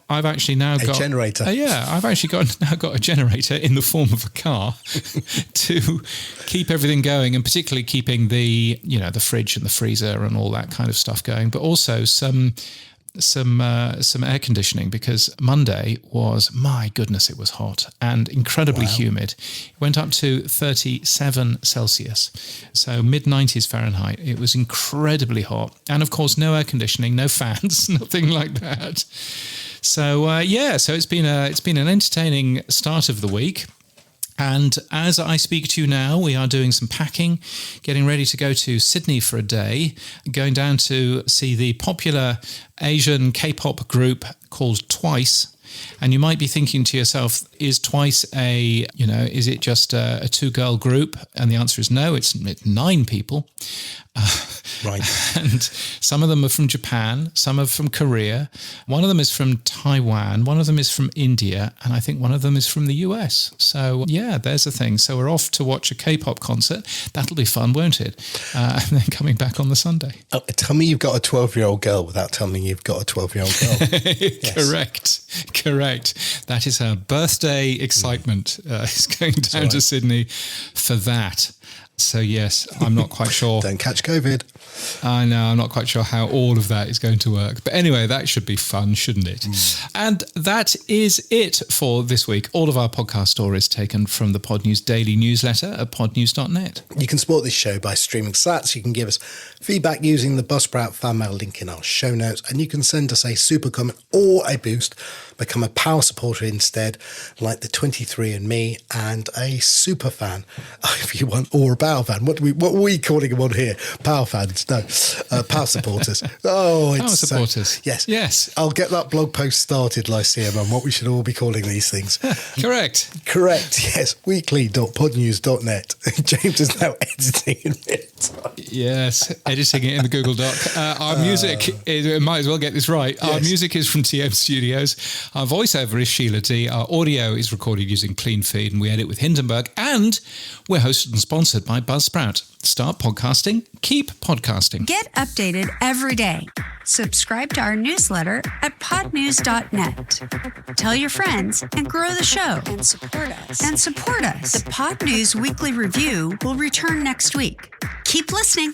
got a generator. I've actually now got a generator in the form of a car to keep everything going, and particularly keeping the fridge and the freezer and all that kind of stuff going, but also some air conditioning, because Monday was, my goodness, it was hot and incredibly humid. It went up to 37 Celsius, so mid-90s Fahrenheit. It was incredibly hot, and of course no air conditioning, no fans, nothing like that. So so it's been an entertaining start of the week. And as I speak to you now, we are doing some packing, getting ready to go to Sydney for a day, going down to see the popular Asian K-pop group called Twice. And you might be thinking to yourself, is Twice is it just a 2-girl group? And the answer is no, it's 9 people. Right. And some of them are from Japan, some are from Korea, one of them is from Taiwan, one of them is from India, and I think one of them is from the US. So yeah, there's the thing. So we're off to watch a K-pop concert. That'll be fun, won't it? And then coming back on the Sunday. Oh, tell me you've got a 12-year-old girl without telling me you've got a 12-year-old girl. Correct. That is her birthday excitement. Is going down to Sydney for that. So yes, I'm not quite sure. Don't catch COVID. I know, I'm not quite sure how all of that is going to work. But anyway, that should be fun, shouldn't it? And that is it for this week. All of our podcast stories taken from the Pod News daily newsletter at podnews.net. You can support this show by streaming sats. You can give us feedback using the Buzzsprout fan mail link in our show notes, and you can send us a super comment or a boost. Become a power supporter instead, like the 23andMe and a super fan, if you want, or a power fan. What are we calling them on here? Power fans? No, power supporters. Oh, Power supporters. Yes. I'll get that blog post started, Lyceum, on what we should all be calling these things. Correct. Yes. Weekly.podnews.net. James is now editing in it. Yes, editing it in the Google Doc. Our music is, might as well get this right. Our music is from TM Studios. Our voiceover is Sheila D. Our audio is recorded using Clean Feed, and we edit with Hindenburg. And we're hosted and sponsored by Buzzsprout. Start podcasting, keep podcasting. Get updated every day. Subscribe to our newsletter at podnews.net. Tell your friends and grow the show. And support us. The Pod News Weekly Review will return next week. Keep listening.